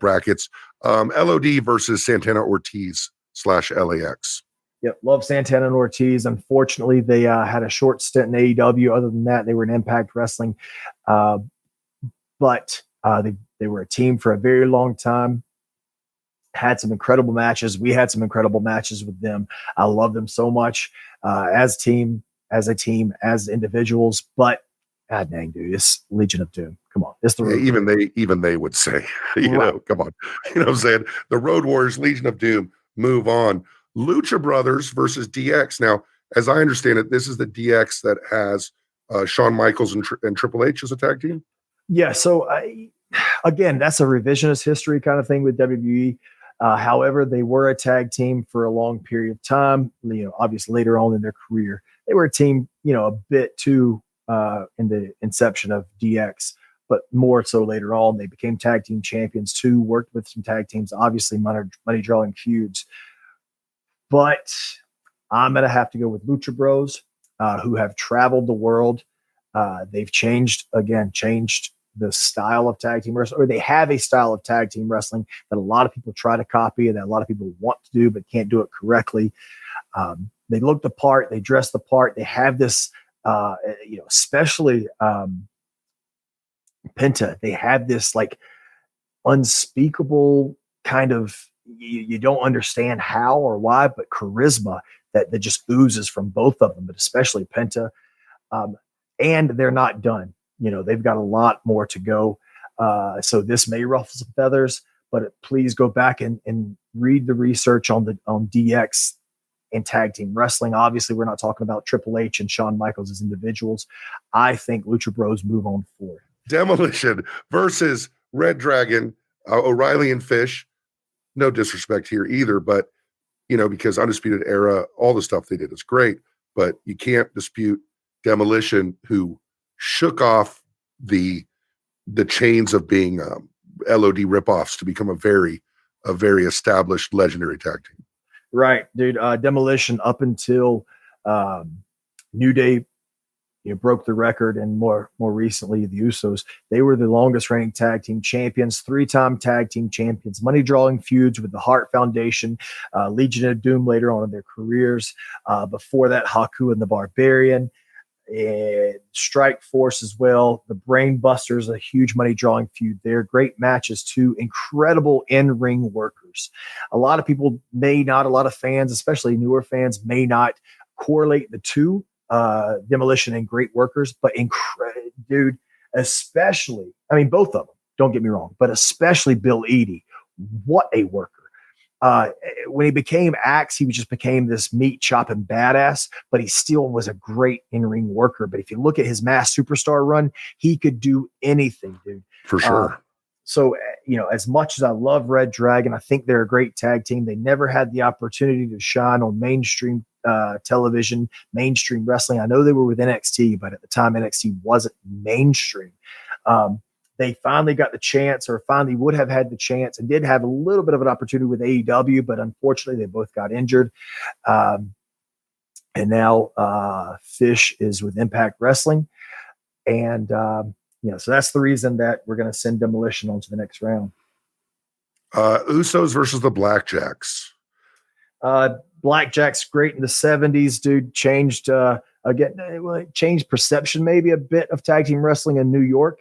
brackets. LOD versus Santana Ortiz /LAX. Yep, love Santana and Ortiz. Unfortunately, they had a short stint in AEW. Other than that, they were in Impact Wrestling. But they were a team for a very long time. Had some incredible matches. We had some incredible matches with them. I love them so much as a team, as individuals. But God dang, dude, it's Legion of Doom. Come on, it's the Road even they would say, come on, what I'm saying. The Road Warriors, Legion of Doom, move on. Lucha Brothers versus DX. Now, as I understand it, this is the DX that has Shawn Michaels and Triple H as a tag team. Yeah. So again, that's a revisionist history kind of thing with WWE. However, they were a tag team for a long period of time. Obviously later on in their career, they were a team, a bit too in the inception of DX, but more so later on. They became tag team champions too, worked with some tag teams, obviously money drawing feuds. But I'm going to have to go with Lucha Bros, who have traveled the world. They've changed the style of tag team wrestling, or they have a style of tag team wrestling that a lot of people try to copy and that a lot of people want to do, but can't do it correctly. They look the part, they dress the part. They have this, especially Penta, they have this like unspeakable kind of, you don't understand how or why, but charisma that just oozes from both of them, but especially Penta. And they're not done. They've got a lot more to go. So this may ruffle some feathers, but please go back and read the research on DX and tag team wrestling. Obviously, we're not talking about Triple H and Shawn Michaels as individuals. I think Lucha Bros move on forward. Demolition versus Red Dragon, O'Reilly and Fish. No disrespect here either, but because Undisputed Era, all the stuff they did is great, but you can't dispute Demolition, who shook off the chains of being LOD ripoffs to become a very established legendary tag team. Right, dude. Demolition up until New Day, broke the record, and more recently the Usos. They were the longest reigning tag team champions, 3-time tag team champions, money drawing feuds with the Hart Foundation, Legion of Doom later on in their careers. Before that, Haku and the Barbarian. And Strike Force as well. The Brain Busters, a huge money drawing feud there. Great matches too. Incredible in-ring workers. A lot of people a lot of fans, especially newer fans, may not correlate the two, Demolition and great workers, but dude, especially, both of them, don't get me wrong, but especially Bill Eadie. What a worker. When he became Axe, he just became this meat chopping badass, but he still was a great in-ring worker. But if you look at his Mass Superstar run, he could do anything, dude. For sure. So, as much as I love Red Dragon, I think they're a great tag team. They never had the opportunity to shine on mainstream television, mainstream wrestling. I know they were with NXT, but at the time NXT wasn't mainstream. They finally got the chance, or finally would have had the chance, and did have a little bit of an opportunity with AEW, but unfortunately they both got injured. And now Fish is with Impact Wrestling. And, so that's the reason that we're going to send Demolition on to the next round. Usos versus the Blackjacks. Blackjack's great in the 70s, dude. Changed perception maybe a bit of tag team wrestling in New York.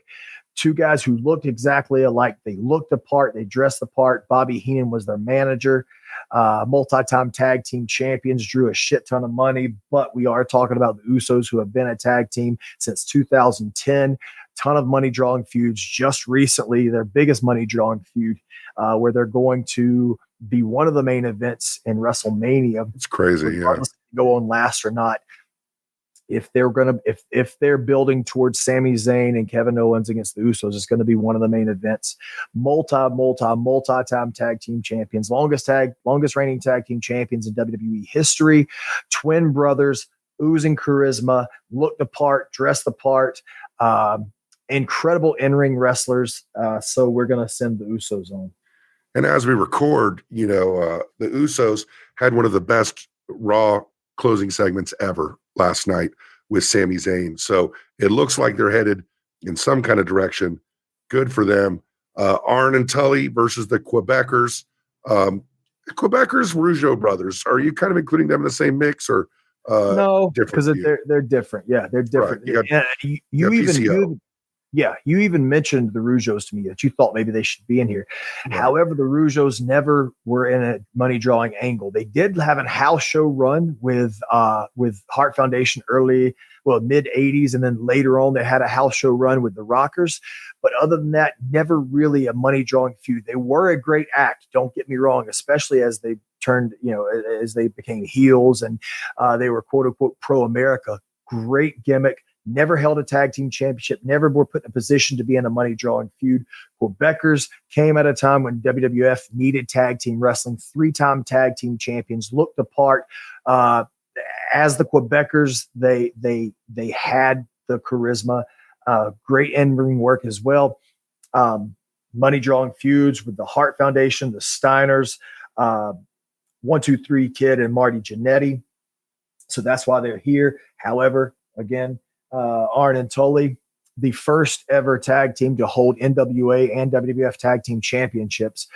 Two guys who looked exactly alike. They looked the part. They dressed the part. Bobby Heenan was their manager. Multi-time tag team champions, drew a shit ton of money. But we are talking about the Usos, who have been a tag team since 2010. Ton of money drawing feuds. Just recently, their biggest money drawing feud, where they're going to be one of the main events in WrestleMania. It's crazy, yeah. Go on last or not. If they're building towards Sami Zayn and Kevin Owens against the Usos, it's going to be one of the main events. Multi-time tag team champions, longest reigning tag team champions in WWE history. Twin brothers, oozing charisma, look the part, dress the part. Incredible in-ring wrestlers. So we're going to send the Usos on. And as we record, the Usos had one of the best Raw closing segments ever last night with Sami Zayn. So it looks like they're headed in some kind of direction. Good for them. Arn and Tully versus the Quebecers. Quebecers, Rougeau brothers. Are you kind of including them in the same mix, or no? Because they're different. Yeah, they're different. Right. You even mentioned the Rougeaus to me, that you thought maybe they should be in here. Right. However, the Rougeaus never were in a money drawing angle. They did have a house show run with Hart Foundation mid 80s. And then later on, they had a house show run with the Rockers. But other than that, never really a money drawing feud. They were a great act. Don't get me wrong, especially as they turned, as they became heels and they were quote unquote pro America. Great gimmick. Never held a tag team championship, never were put in a position to be in a money drawing feud. Quebecers came at a time when WWF needed tag team wrestling. 3-time tag team champions, looked the part. As the Quebecers, they had the charisma, great in-ring work as well. Money drawing feuds with the Hart Foundation, the Steiners, 1-2-3 Kid and Marty Jannetty. So that's why they're here. However, again, Arn and Tully, the first ever tag team to hold NWA and WWF tag team championships.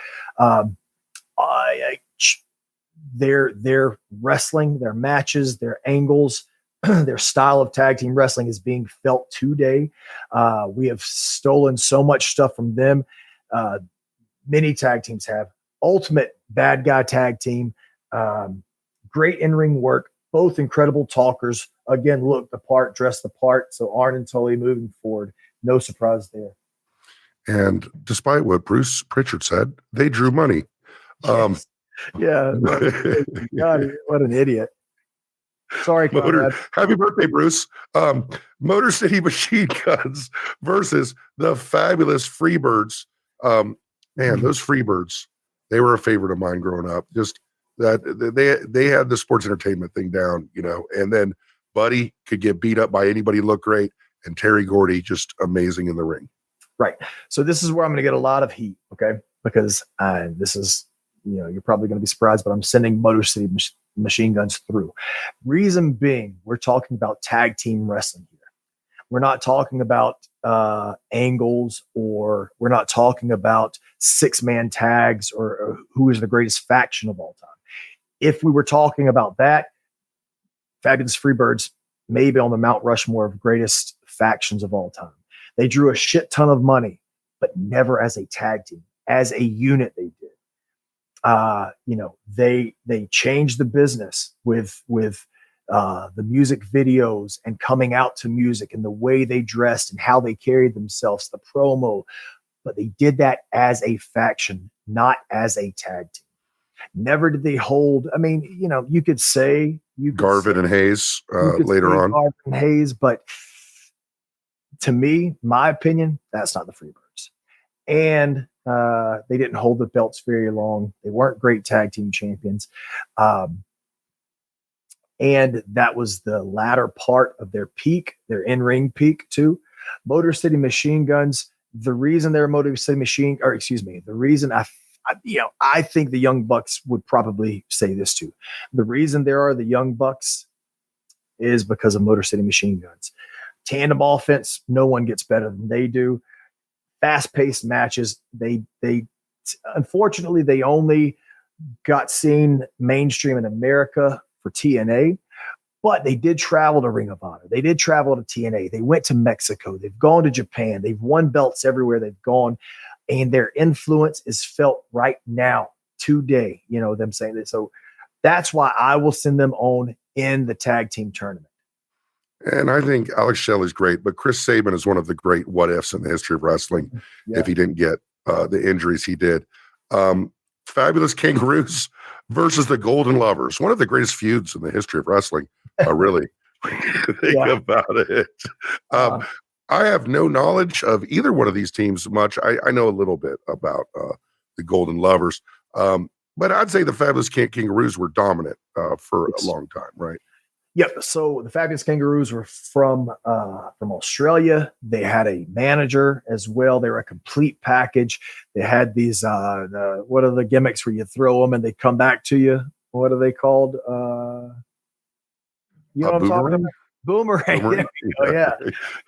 Their wrestling, their matches, their angles, their style of tag team wrestling is being felt today. We have stolen so much stuff from them. Many tag teams have. Ultimate bad guy tag team. Great in-ring work. Both incredible talkers. Again, look the part, dress the part. So Arn and Tully moving forward. No surprise there. And despite what Bruce Pritchard said, they drew money. Yes. Yeah. God, what an idiot. Sorry, Conrad. Happy birthday, Bruce. Motor City Machine Guns versus the fabulous Freebirds. Man, those Freebirds, they were a favorite of mine growing up. Just that they had the sports entertainment thing down, and then Buddy could get beat up by anybody, look great, and Terry Gordy just amazing in the ring. Right. So this is where I'm going to get a lot of heat, okay? Because this is, you're probably going to be surprised, but I'm sending Motor City Machine Guns through. Reason being, we're talking about tag team wrestling here. We're not talking about angles, or we're not talking about 6-man tags or who is the greatest faction of all time. If we were talking about that, Fabulous Freebirds may be on the Mount Rushmore of greatest factions of all time. They drew a shit ton of money, but never as a tag team. As a unit, they did. They changed the business with the music videos and coming out to music and the way they dressed and how they carried themselves, the promo. But they did that as a faction, not as a tag team. Never did they hold. I mean, you could say Garvin and Hayes later on. Garvin and Hayes, but to me, my opinion, that's not the Freebirds. And they didn't hold the belts very long. They weren't great tag team champions. And that was the latter part of their peak, their in-ring peak too. Motor City Machine Guns, the reason they're the reason I think the Young Bucks would probably say this too. The reason there are the Young Bucks is because of Motor City Machine Guns. Tandem offense, no one gets better than they do. Fast-paced matches. They unfortunately, they only got seen mainstream in America for TNA, but they did travel to Ring of Honor. They did travel to TNA. They went to Mexico. They've gone to Japan. They've won belts everywhere they've gone, and their influence is felt right now, today, them saying that. So that's why I will send them on in the tag team tournament. And I think Alex Shelley's great, but Chris Sabin is one of the great what ifs in the history of wrestling. Yeah. If he didn't get the injuries he did. Fabulous Kangaroos versus the Golden Lovers, one of the greatest feuds in the history of wrestling. Really think about it. I have no knowledge of either one of these teams much. I know a little bit about the Golden Lovers, but I'd say the Fabulous Kangaroos were dominant for a long time, right? Yep. So the Fabulous Kangaroos were from Australia. They had a manager as well. They were a complete package. They had these what are the gimmicks where you throw them and they come back to you? What are they called? You know what I'm talking about? Boomerang. Yeah.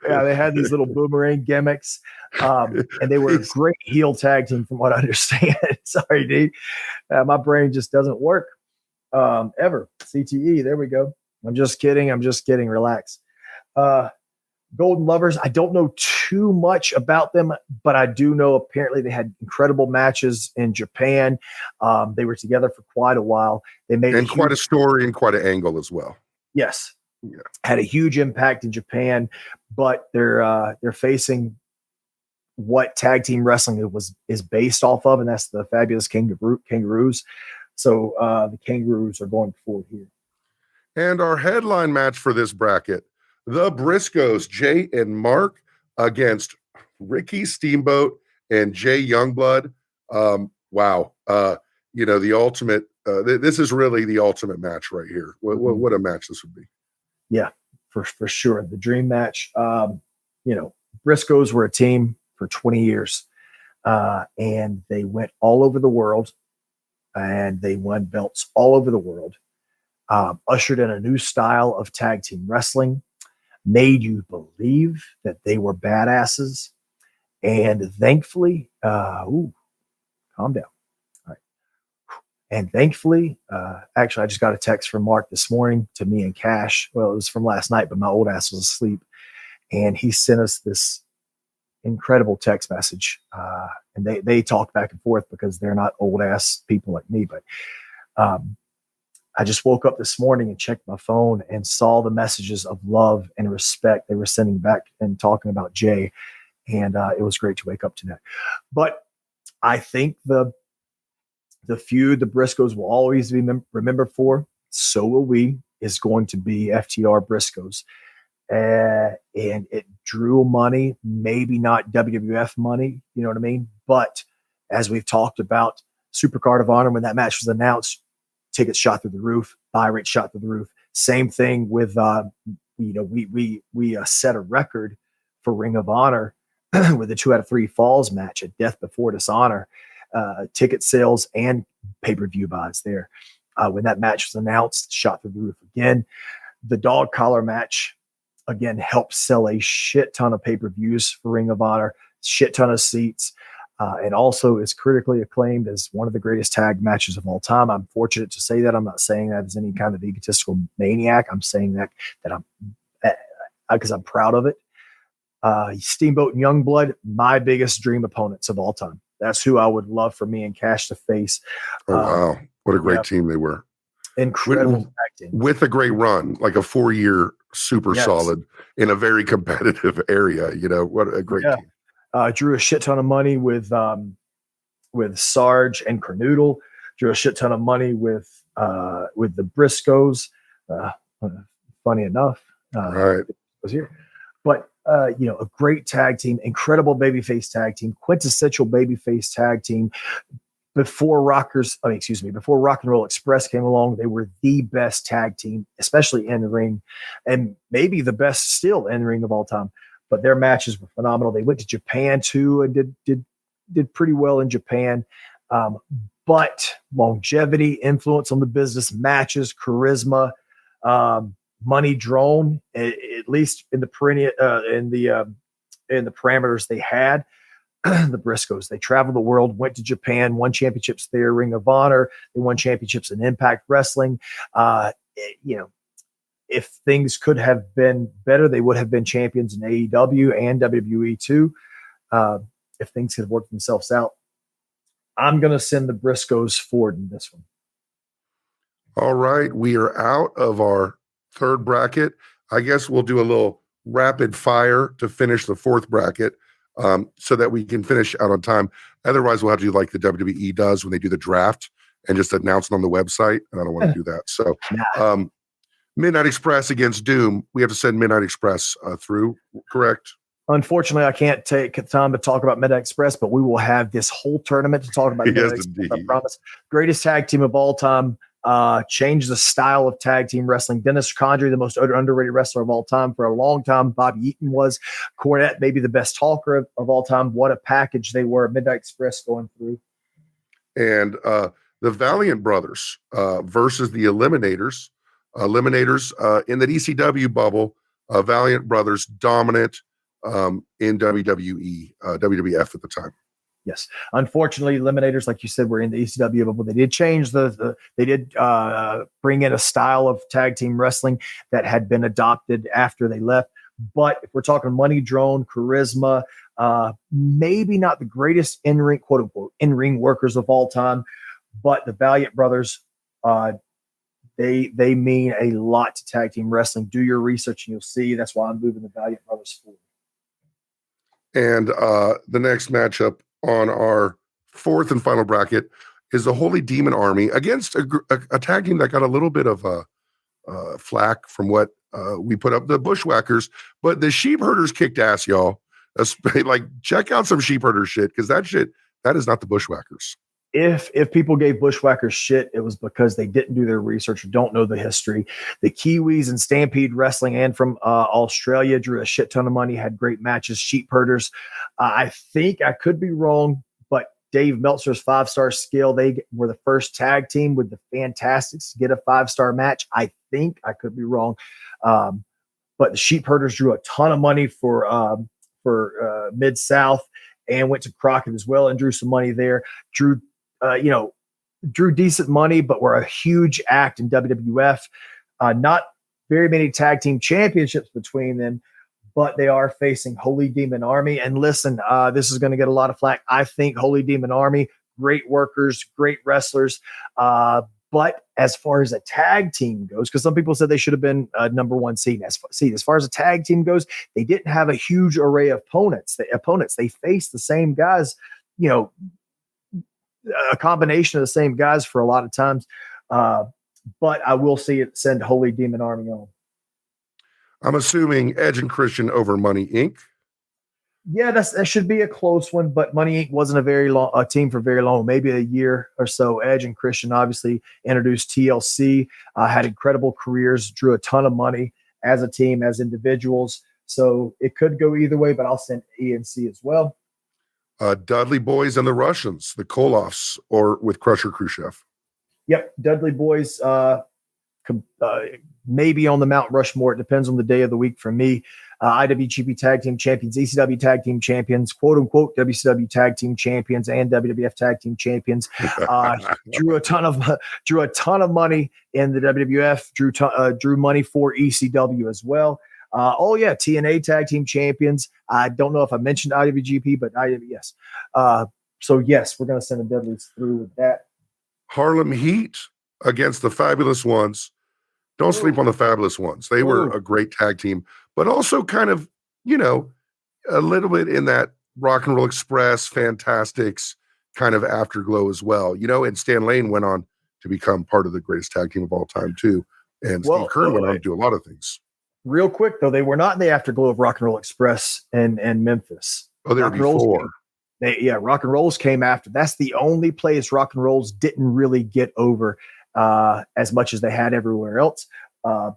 They had these little boomerang gimmicks, and they were a great heel tag team, from what I understand. Sorry, D. My brain just doesn't work ever. CTE. There we go. I'm just kidding. Relax. Golden Lovers, I don't know too much about them, but I do know apparently they had incredible matches in Japan. They were together for quite a while. They made quite a story and quite an angle as well. Yes. Yeah. Had a huge impact in Japan, but they're facing what tag team wrestling is based off of, and that's the Fabulous Kangaroos. So the Kangaroos are going forward here. And our headline match for this bracket, the Briscoes, Jay and Mark, against Ricky Steamboat and Jay Youngblood. Wow. The ultimate, this is really the ultimate match right here. What a match this would be. Yeah. for sure. The dream match. Briscoes were a team for 20 years, and they went all over the world, and they won belts all over the world. Ushered in a new style of tag team wrestling, made you believe that they were badasses, and thankfully, calm down. All right. And thankfully, actually, I just got a text from Mark this morning to me and Cash. Well, it was from last night, but my old ass was asleep. And he sent us this incredible text message. And they talk back and forth because they're not old ass people like me. But I just woke up this morning and checked my phone and saw the messages of love and respect they were sending back and talking about Jay. And it was great to wake up to that. But I think the feud the Briscoes will always be remembered for, so will we, is going to be FTR Briscoes. And it drew money, maybe not WWF money, you know what I mean? But as we've talked about, Supercard of Honor, when that match was announced, tickets shot through the roof, buy rate shot through the roof. Same thing with, we set a record for Ring of Honor with the 2 out of 3 falls match at Death Before Dishonor, ticket sales and pay-per-view buys there. When that match was announced, shot through the roof again. The dog collar match, again, helped sell a shit ton of pay-per-views for Ring of Honor, shit ton of seats, and also is critically acclaimed as one of the greatest tag matches of all time. I'm fortunate to say that. I'm not saying that as any kind of egotistical maniac. I'm saying that I'm because I'm proud of it. Steamboat and Youngblood, my biggest dream opponents of all time. That's who I would love for me and Cash to face. Oh, wow. What a great team they were. Incredible tag team. With a great run, like a 4-year super solid in a very competitive area. What a great team. Drew a shit ton of money with Sarge and Cornoodle. Drew a shit ton of money with the Briscoes. Funny enough, right. Was here. But a great tag team, incredible babyface tag team, quintessential babyface tag team. Before Rock and Roll Express came along, they were the best tag team, especially in the ring, and maybe the best still in the ring of all time. But their matches were phenomenal. They went to Japan too and did pretty well in Japan. But longevity, influence on the business, matches, charisma, money drawn, at least in the parameters they had. The Briscoes, they traveled the world, went to Japan, won championships there, Ring of Honor. They won championships in Impact Wrestling. If things could have been better, they would have been champions in AEW and WWE too. If things could have worked themselves out, I'm going to send the Briscoes forward in this one. All right. We are out of our third bracket. I guess we'll do a little rapid fire to finish the fourth bracket. So that we can finish out on time. Otherwise, we'll have to do like the WWE does when they do the draft and just announce it on the website. And I don't want to do that. So Midnight Express against Doom. We have to send Midnight Express through, correct? Unfortunately, I can't take the time to talk about Midnight Express, but we will have this whole tournament to talk about Midnight Express. I promise. Greatest tag team of all time. Changed the style of tag team wrestling. Dennis Condrey, the most underrated wrestler of all time for a long time. Bobby Eaton was. Cornette, maybe the best talker of all time. What a package they were. Midnight Express going through. And the Valiant Brothers versus the Eliminators. Eliminators in the ECW bubble. Valiant Brothers dominant in WWE, WWF at the time. Yes. Unfortunately, Eliminators, like you said, were in the ECW bubble. They did change they did bring in a style of tag team wrestling that had been adopted after they left. But if we're talking money drawn, charisma, maybe not the greatest in-ring, quote unquote, in-ring workers of all time, but the Valiant Brothers, they mean a lot to tag team wrestling. Do your research and you'll see. That's why I'm moving the Valiant Brothers forward. And the next matchup on our fourth and final bracket is the Holy Demon Army against a tag team that got a little bit of flack from what we put up, the Bushwhackers, but the Sheepherders kicked ass, y'all. Like, check out some Sheepherders shit, because that is not the Bushwhackers. if people gave Bushwhackers shit, it was because they didn't do their research or don't know the history. The Kiwis and Stampede Wrestling and from Australia drew a shit ton of money, had great matches. Sheep Herders, I think, I could be wrong, but Dave Meltzer's 5-star skill, they were the first tag team with the Fantastics to get a 5-star match. I think, I could be wrong. But the Sheep Herders drew a ton of money for Mid-South and went to Crockett as well and drew some money there. Drew decent money, but were a huge act in WWF. Not very many tag team championships between them, but they are facing Holy Demon Army. And listen, this is going to get a lot of flack. I think Holy Demon Army, great workers, great wrestlers. But as far as a tag team goes, because some people said they should have been number one seed. As far as a tag team goes, they didn't have a huge array of opponents. They faced the same guys, a combination of the same guys for a lot of times. But I will see it send Holy Demon Army on. I'm assuming Edge and Christian over Money Inc. Yeah, that should be a close one, but Money Inc. wasn't a team for very long, maybe a year or so. Edge and Christian obviously introduced TLC, had incredible careers, drew a ton of money as a team, as individuals. So it could go either way, but I'll send ENC as well. Dudley Boys and the Russians, the Koloffs, or with Crusher Khrushchev. Yep, Dudley Boys maybe on the Mount Rushmore. It depends on the day of the week for me. IWGP Tag Team Champions, ECW Tag Team Champions, quote unquote WCW Tag Team Champions, and WWF Tag Team Champions. Drew a ton of money in the WWF. Drew money for ECW as well. TNA Tag Team Champions. I don't know if I mentioned IWGP, but yes. So yes, we're going to send the Dudleys through with that. Harlem Heat against the Fabulous Ones. Don't sleep on the Fabulous Ones. They were a great tag team, but also kind of, a little bit in that Rock and Roll Express, Fantastics kind of afterglow as well. And Stan Lane went on to become part of the greatest tag team of all time too. And Steve Kern went on to do a lot of things. Real quick though, they were not in the afterglow of Rock and Roll Express and Memphis. Oh, they were before. Rock and Rolls came after. That's the only place Rock and Rolls didn't really get over as much as they had everywhere else. The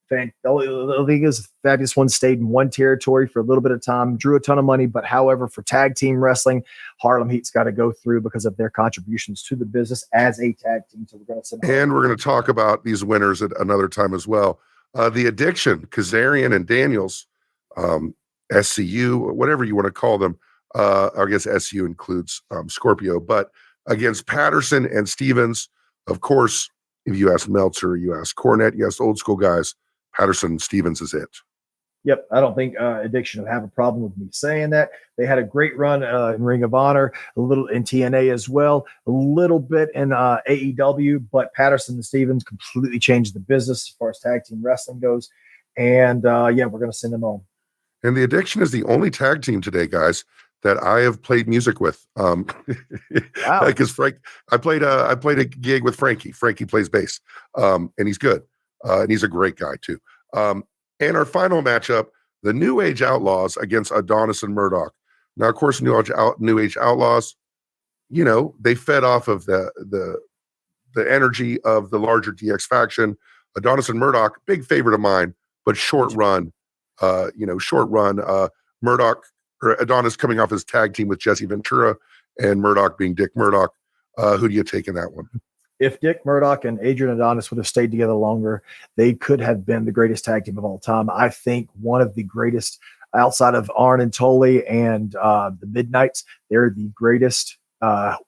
thing is, Fabulous One stayed in one territory for a little bit of time, drew a ton of money, but however, for tag team wrestling, Harlem Heat's got to go through because of their contributions to the business as a tag team. So we're going to talk about these winners at another time as well. The Addiction, Kazarian and Daniels, SCU, whatever you want to call them. I guess SCU includes Scorpio, but against Patterson and Stevens, of course, if you ask Meltzer, you ask Cornette, you ask old school guys, Patterson and Stevens is it. Yep. I don't think Addiction will have a problem with me saying that. They had a great run in Ring of Honor, a little in TNA as well, a little bit in AEW, but Patterson and Stevens completely changed the business as far as tag team wrestling goes. And we're going to send them on. And the Addiction is the only tag team today, guys, that I have played music with. Wow. Because I played a gig with Frankie. Frankie plays bass, and he's good, and he's a great guy too. And our final matchup, the New Age Outlaws against Adonis and Murdoch. Now, of course, New Age Outlaws, they fed off of the energy of the larger DX faction. Adonis and Murdoch, big favorite of mine, but short run. Murdoch or Adonis coming off his tag team with Jesse Ventura and Murdoch being Dick Murdoch. Who do you take in that one? If Dick Murdoch and Adrian Adonis would have stayed together longer, they could have been the greatest tag team of all time. I think one of the greatest outside of Arn and Tully and the Midnights. They're the greatest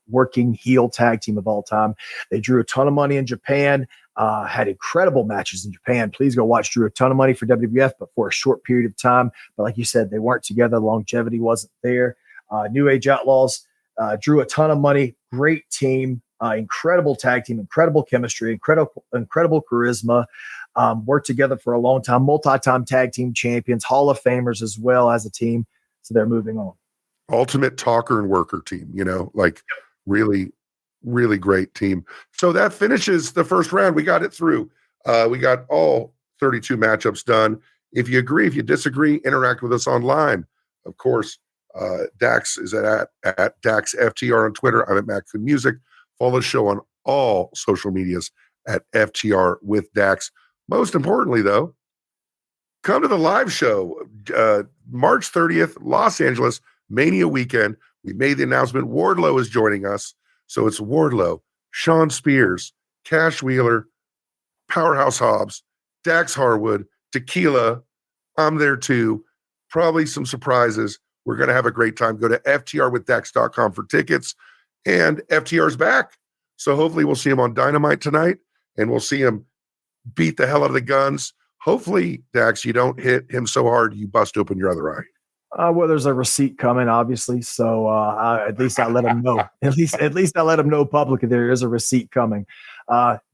working heel tag team of all time. They drew a ton of money in Japan, had incredible matches in Japan. Please go watch. Drew a ton of money for WWF, but for a short period of time. But like you said, they weren't together. The longevity wasn't there. New Age Outlaws drew a ton of money. Great team. Incredible tag team, incredible chemistry, incredible charisma, worked together for a long time, multi-time tag team champions, Hall of Famers as well as a team. So they're moving on. Ultimate talker and worker team, really, really great team. So that finishes the first round. We got it through. We got all 32 matchups done. If you agree, if you disagree, interact with us online. Of course, Dax is at Dax FTR on Twitter. I'm at MacFin Music. Follow the show on all social medias at FTR with Dax. Most importantly, though, come to the live show, March 30th, Los Angeles, Mania weekend. We made the announcement. Wardlow is joining us. So it's Wardlow, Sean Spears, Cash Wheeler, Powerhouse Hobbs, Dax Harwood, Tequila. I'm there too. Probably some surprises. We're going to have a great time. Go to FTRwithdax.com for tickets. And FTR's back. So hopefully we'll see him on Dynamite tonight, and we'll see him beat the hell out of the Guns. Hopefully, Dax, you don't hit him so hard you bust open your other eye. Well, there's a receipt coming, obviously. So at least I let him know. At least I let him know publicly there is a receipt coming.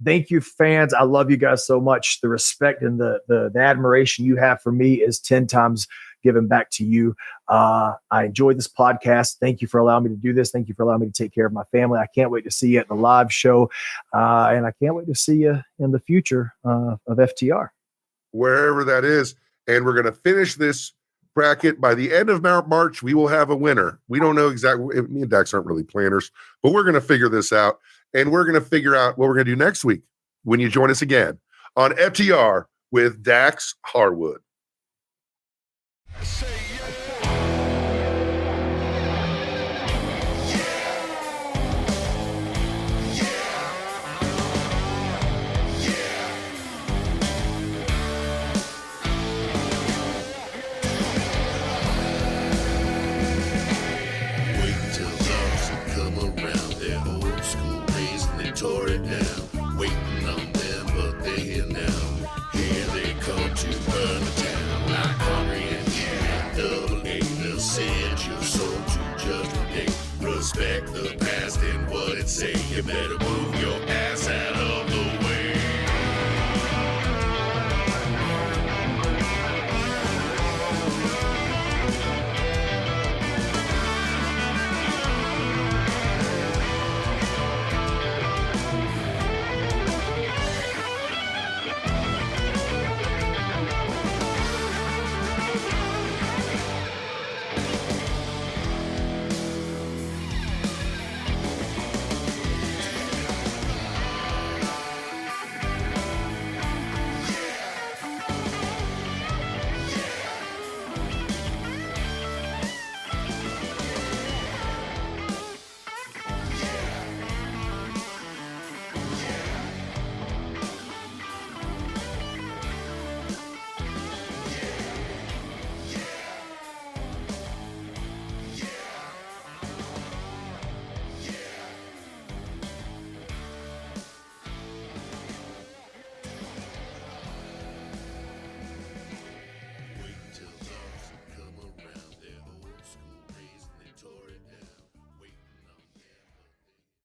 Thank you, fans. I love you guys so much. The respect and the admiration you have for me is 10 times given back to you. I enjoyed this podcast. Thank you for allowing me to do this. Thank you for allowing me to take care of my family. I can't wait to see you at the live show. And I can't wait to see you in the future of FTR. Wherever that is. And we're going to finish this bracket by the end of March. We will have a winner. We don't know exactly. Me and Dax aren't really planners, but we're going to figure this out. And we're going to figure out what we're going to do next week when you join us again on FTR with Dax Harwood. Tore it down, waiting on them, but they're here now. Here they come to burn the town. Like Henry and Double A, they'll send your soul to judgment day. Respect the past and what it say. You better move your